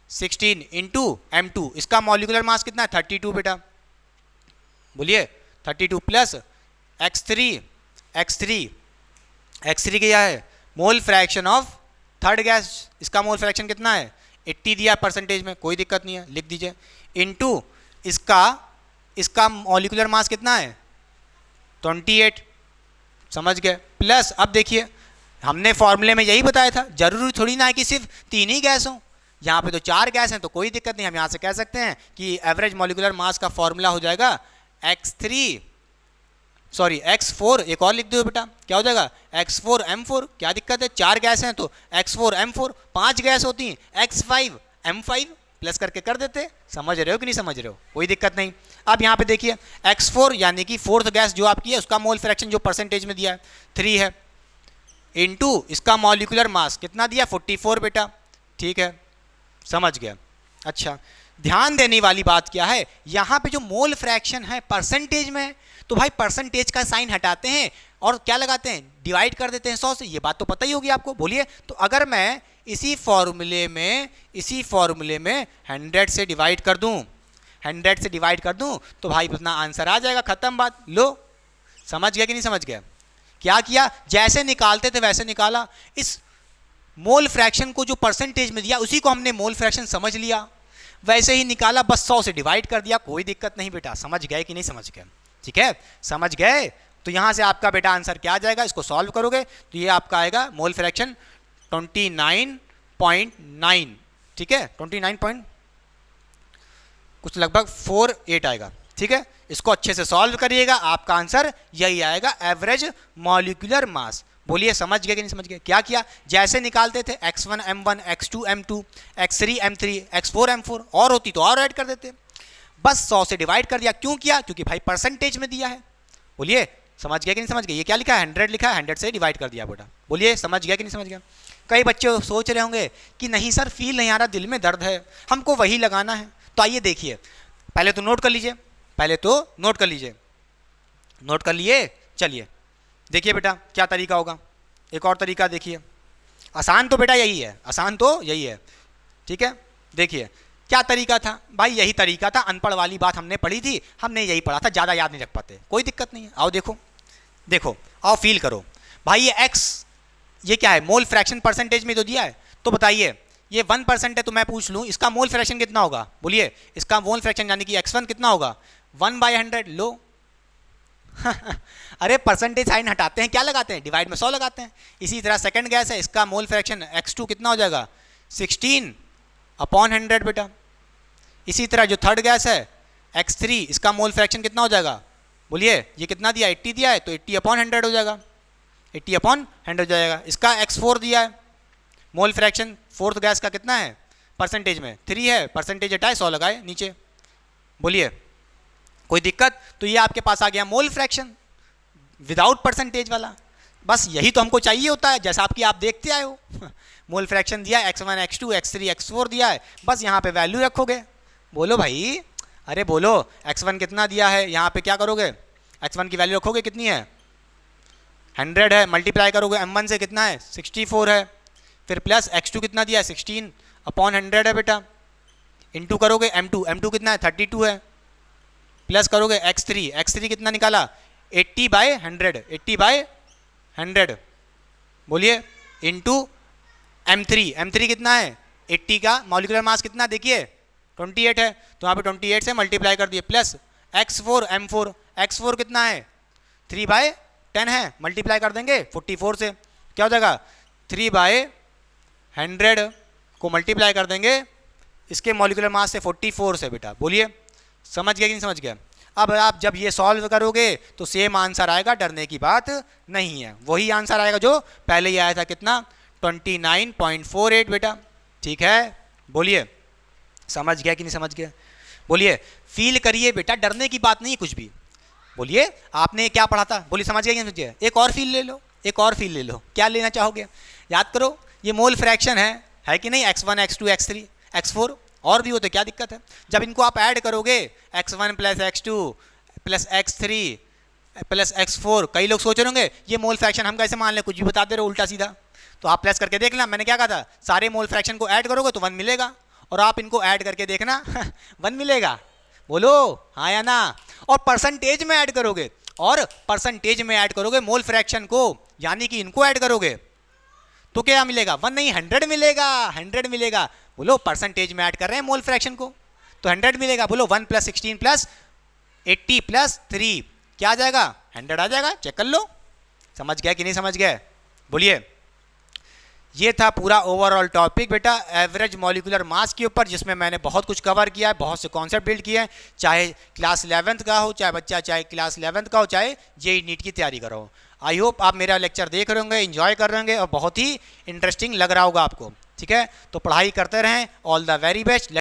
16, इंटू m2 इसका मॉलिक्यूलर मास कितना है 32 बेटा, बोलिए 32 प्लस x3 क्या है, mole fraction of third gas, इसका मोल फ्रैक्शन कितना है 80 दिया परसेंटेज में, कोई दिक्कत नहीं है, लिख दीजिए, इनटू इसका मॉलिक्यूलर मास कितना है 28, समझ गए, प्लस अब देखिए हमने फॉर्मूले में यही बताया था, जरूरी थोड़ी ना है कि सिर्फ 3 ही गैस हो, यहाँ पे तो 4 गैस हैं, तो कोई दिक्कत नहीं, हम यहाँ से कह सकते हैं कि एवरेज मॉलिक्यूलर मास का फॉर्मूला हो जाएगा x4, एक और लिख दो बेटा, क्या हो जाएगा x4m4, क्या दिक्कत है, 4 गैस हैं तो x4m4, 5 गैस होती हैं x5m5 प्लस करके कर देते। समझ रहे हो कि नहीं समझ रहे हो, कोई दिक्कत नहीं। अब यहाँ पे देखिए x4 यानी कि फोर्थ गैस जो आपकी है उसका मोल फ्रैक्शन जो परसेंटेज में दिया है 3 है, इनटू इसका मॉलिक्यूलर मास कितना दिया 44 बेटा। ठीक है, समझ गया। अच्छा, ध्यान देने वाली बात क्या है, यहाँ पे जो मोल फ्रैक्शन है परसेंटेज में, तो भाई परसेंटेज का साइन हटाते हैं और क्या लगाते हैं, डिवाइड कर देते हैं 100 से, ये बात तो पता ही होगी आपको। बोलिए, तो अगर मैं इसी फॉर्मूले में 100 से डिवाइड कर दूं, 100 से डिवाइड कर दूं तो भाई अपना आंसर आ जाएगा, खत्म बात। लो, समझ गया कि नहीं समझ गया, क्या किया, जैसे निकालते थे वैसे निकाला, इस मोल फ्रैक्शन को जो परसेंटेज में दिया उसी को हमने मोल फ्रैक्शन समझ लिया, वैसे ही निकाला, बस 100 से डिवाइड कर दिया, कोई दिक्कत नहीं बेटा। समझ गए कि नहीं समझ गए, ठीक है, समझ गए। तो यहाँ से आपका बेटा आंसर क्या आ जाएगा, इसको सॉल्व करोगे तो ये आपका आएगा मोल फ्रैक्शन 29.9, ठीक है, 29 कुछ लगभग 48 आएगा। ठीक है, इसको अच्छे से सॉल्व करिएगा, आपका आंसर यही आएगा, एवरेज मॉलिक्यूलर मास। बोलिए समझ गए कि नहीं समझ गए, क्या किया, जैसे निकालते थे x1 m1 x2 m2 x3 m3 x4 m4, और होती तो और ऐड कर देते, बस 100 से डिवाइड कर दिया। क्यों किया, क्योंकि भाई परसेंटेज में दिया है। बोलिए समझ गया कि नहीं समझ गए, ये क्या लिखा है 100 लिखा है, 100 से डिवाइड कर दिया बेटा। बोलिए समझ गया कि नहीं समझ गया। कई बच्चे सोच रहे होंगे कि नहीं सर फील नहीं आ रहा, दिल में दर्द है, हमको वही लगाना है। तो आइए देखिए, पहले तो नोट कर लीजिए, नोट कर लिए। चलिए देखिए बेटा क्या तरीका होगा, एक और तरीका देखिए, आसान तो बेटा यही है, आसान तो यही है। ठीक है, देखिए क्या तरीका था भाई, यही तरीका था, अनपढ़ वाली बात हमने पढ़ी थी, हमने यही पढ़ा था, ज़्यादा याद नहीं रख पाते, कोई दिक्कत नहीं है। आओ देखो आओ फील करो भाई, ये x ये क्या है, मोल फ्रैक्शन परसेंटेज में तो दिया है, तो बताइए ये 1% है तो मैं पूछ लूँ इसका मोल फ्रैक्शन कितना होगा, बोलिए इसका मोल फ्रैक्शन यानी कि x1 कितना होगा, 1/100 लो। अरे परसेंटेज साइन हटाते हैं, क्या लगाते हैं, डिवाइड में 100 लगाते हैं। इसी तरह सेकंड गैस है, इसका मोल फ्रैक्शन x2 कितना हो जाएगा, 16/100 बेटा। इसी तरह जो थर्ड गैस है x3, इसका मोल फ्रैक्शन कितना हो जाएगा, बोलिए ये कितना दिया, 80 दिया है तो 80/100 हो जाएगा, 80/100 हो जाएगा। इसका x4 दिया है, मोल फ्रैक्शन फोर्थ गैस का कितना है परसेंटेज में, 3 है, परसेंटेज हटाए 100 लगाए नीचे, बोलिए कोई दिक्कत। तो ये आपके पास आ गया मोल फ्रैक्शन विदाउट परसेंटेज वाला। बस यही तो हमको चाहिए होता है, जैसा आपकी आप देखते आए हो। मोल फ्रैक्शन दिया है, x1 x2 x3 x4 दिया है, बस यहाँ पे वैल्यू रखोगे। बोलो भाई, अरे बोलो x1 कितना दिया है, यहाँ पे क्या करोगे, x1 की वैल्यू रखोगे कितनी है, 100 है, मल्टीप्लाई करोगे m1 से कितना है, 64 है, फिर प्लस x2 कितना दिया है, 16/100 है बेटा, इंटू करोगे m2 कितना है, 32 है, प्लस करोगे x3 कितना निकाला, 80/100 बोलिए, इंटू m3 कितना है, 80 का मॉलिक्यूलर मास कितना देखिए 28 है, तो यहाँ पे 28 से मल्टीप्लाई कर दिए, प्लस x4 कितना है, 3/10 है, मल्टीप्लाई कर देंगे 44 से, क्या हो जाएगा, 3/100 को मल्टीप्लाई कर देंगे इसके मॉलिक्यूलर मास से 44 से बेटा। बोलिए समझ गया कि नहीं समझ गया। अब आप जब ये सॉल्व करोगे तो सेम आंसर आएगा, डरने की बात नहीं है, वही आंसर आएगा जो पहले ही आया था, कितना 29.48 बेटा, ठीक है। बोलिए समझ गया कि नहीं समझ गया, बोलिए फील करिए बेटा, डरने की बात नहीं है कुछ भी। बोलिए आपने क्या पढ़ा था, बोलिए समझ गया कि नहीं समझ गया, एक और फील ले लो, एक और फील ले लो, क्या लेना चाहोगे, याद करो ये मोल फ्रैक्शन है कि नहीं, x1 x2 x3 x4 और भी होते, क्या दिक्कत है। जब इनको आप ऐड करोगे x1 plus x2 plus x3 plus x4, कई लोग सोच रहे होंगे ये मोल फ्रैक्शन हम कैसे मान लें, कुछ भी बता दे रहे हो उल्टा सीधा, तो आप प्लस करके देख लेना, मैंने क्या कहा था, सारे मोल फ्रैक्शन को ऐड करोगे तो 1 मिलेगा, और आप इनको ऐड करके देखना 1 मिलेगा, बोलो हाँ या ना। और परसेंटेज में ऐड करोगे, और परसेंटेज में ऐड करोगे मोल फ्रैक्शन को, यानी कि इनको ऐड करोगे तो क्या मिलेगा, 1 नहीं 100 मिलेगा, 100 मिलेगा। बोलो परसेंटेज में ऐड कर रहे हैं मोल फ्रैक्शन को तो 100 मिलेगा, बोलो 1 + 16 + 80 + 3 क्या आ जाएगा, 100 आ जाएगा, चेक कर लो, समझ गया कि नहीं समझ गया। बोलिए ये था पूरा ओवरऑल टॉपिक बेटा एवरेज मॉलिक्यूलर मास के ऊपर, जिसमें मैंने बहुत कुछ कवर किया है, बहुत से कॉन्सेप्ट बिल्ड किए हैं, चाहे क्लास 11th का हो, चाहे बच्चा चाहे क्लास 11th का हो, चाहे जेईई नीट की तैयारी कर रहा हो। आई होप आप मेरा लेक्चर देख रहे होंगे, एंजॉय कर रहे होंगे और बहुत ही इंटरेस्टिंग लग रहा होगा आपको, ठीक है। तो पढ़ाई करते रहें, ऑल द वेरी बेस्ट।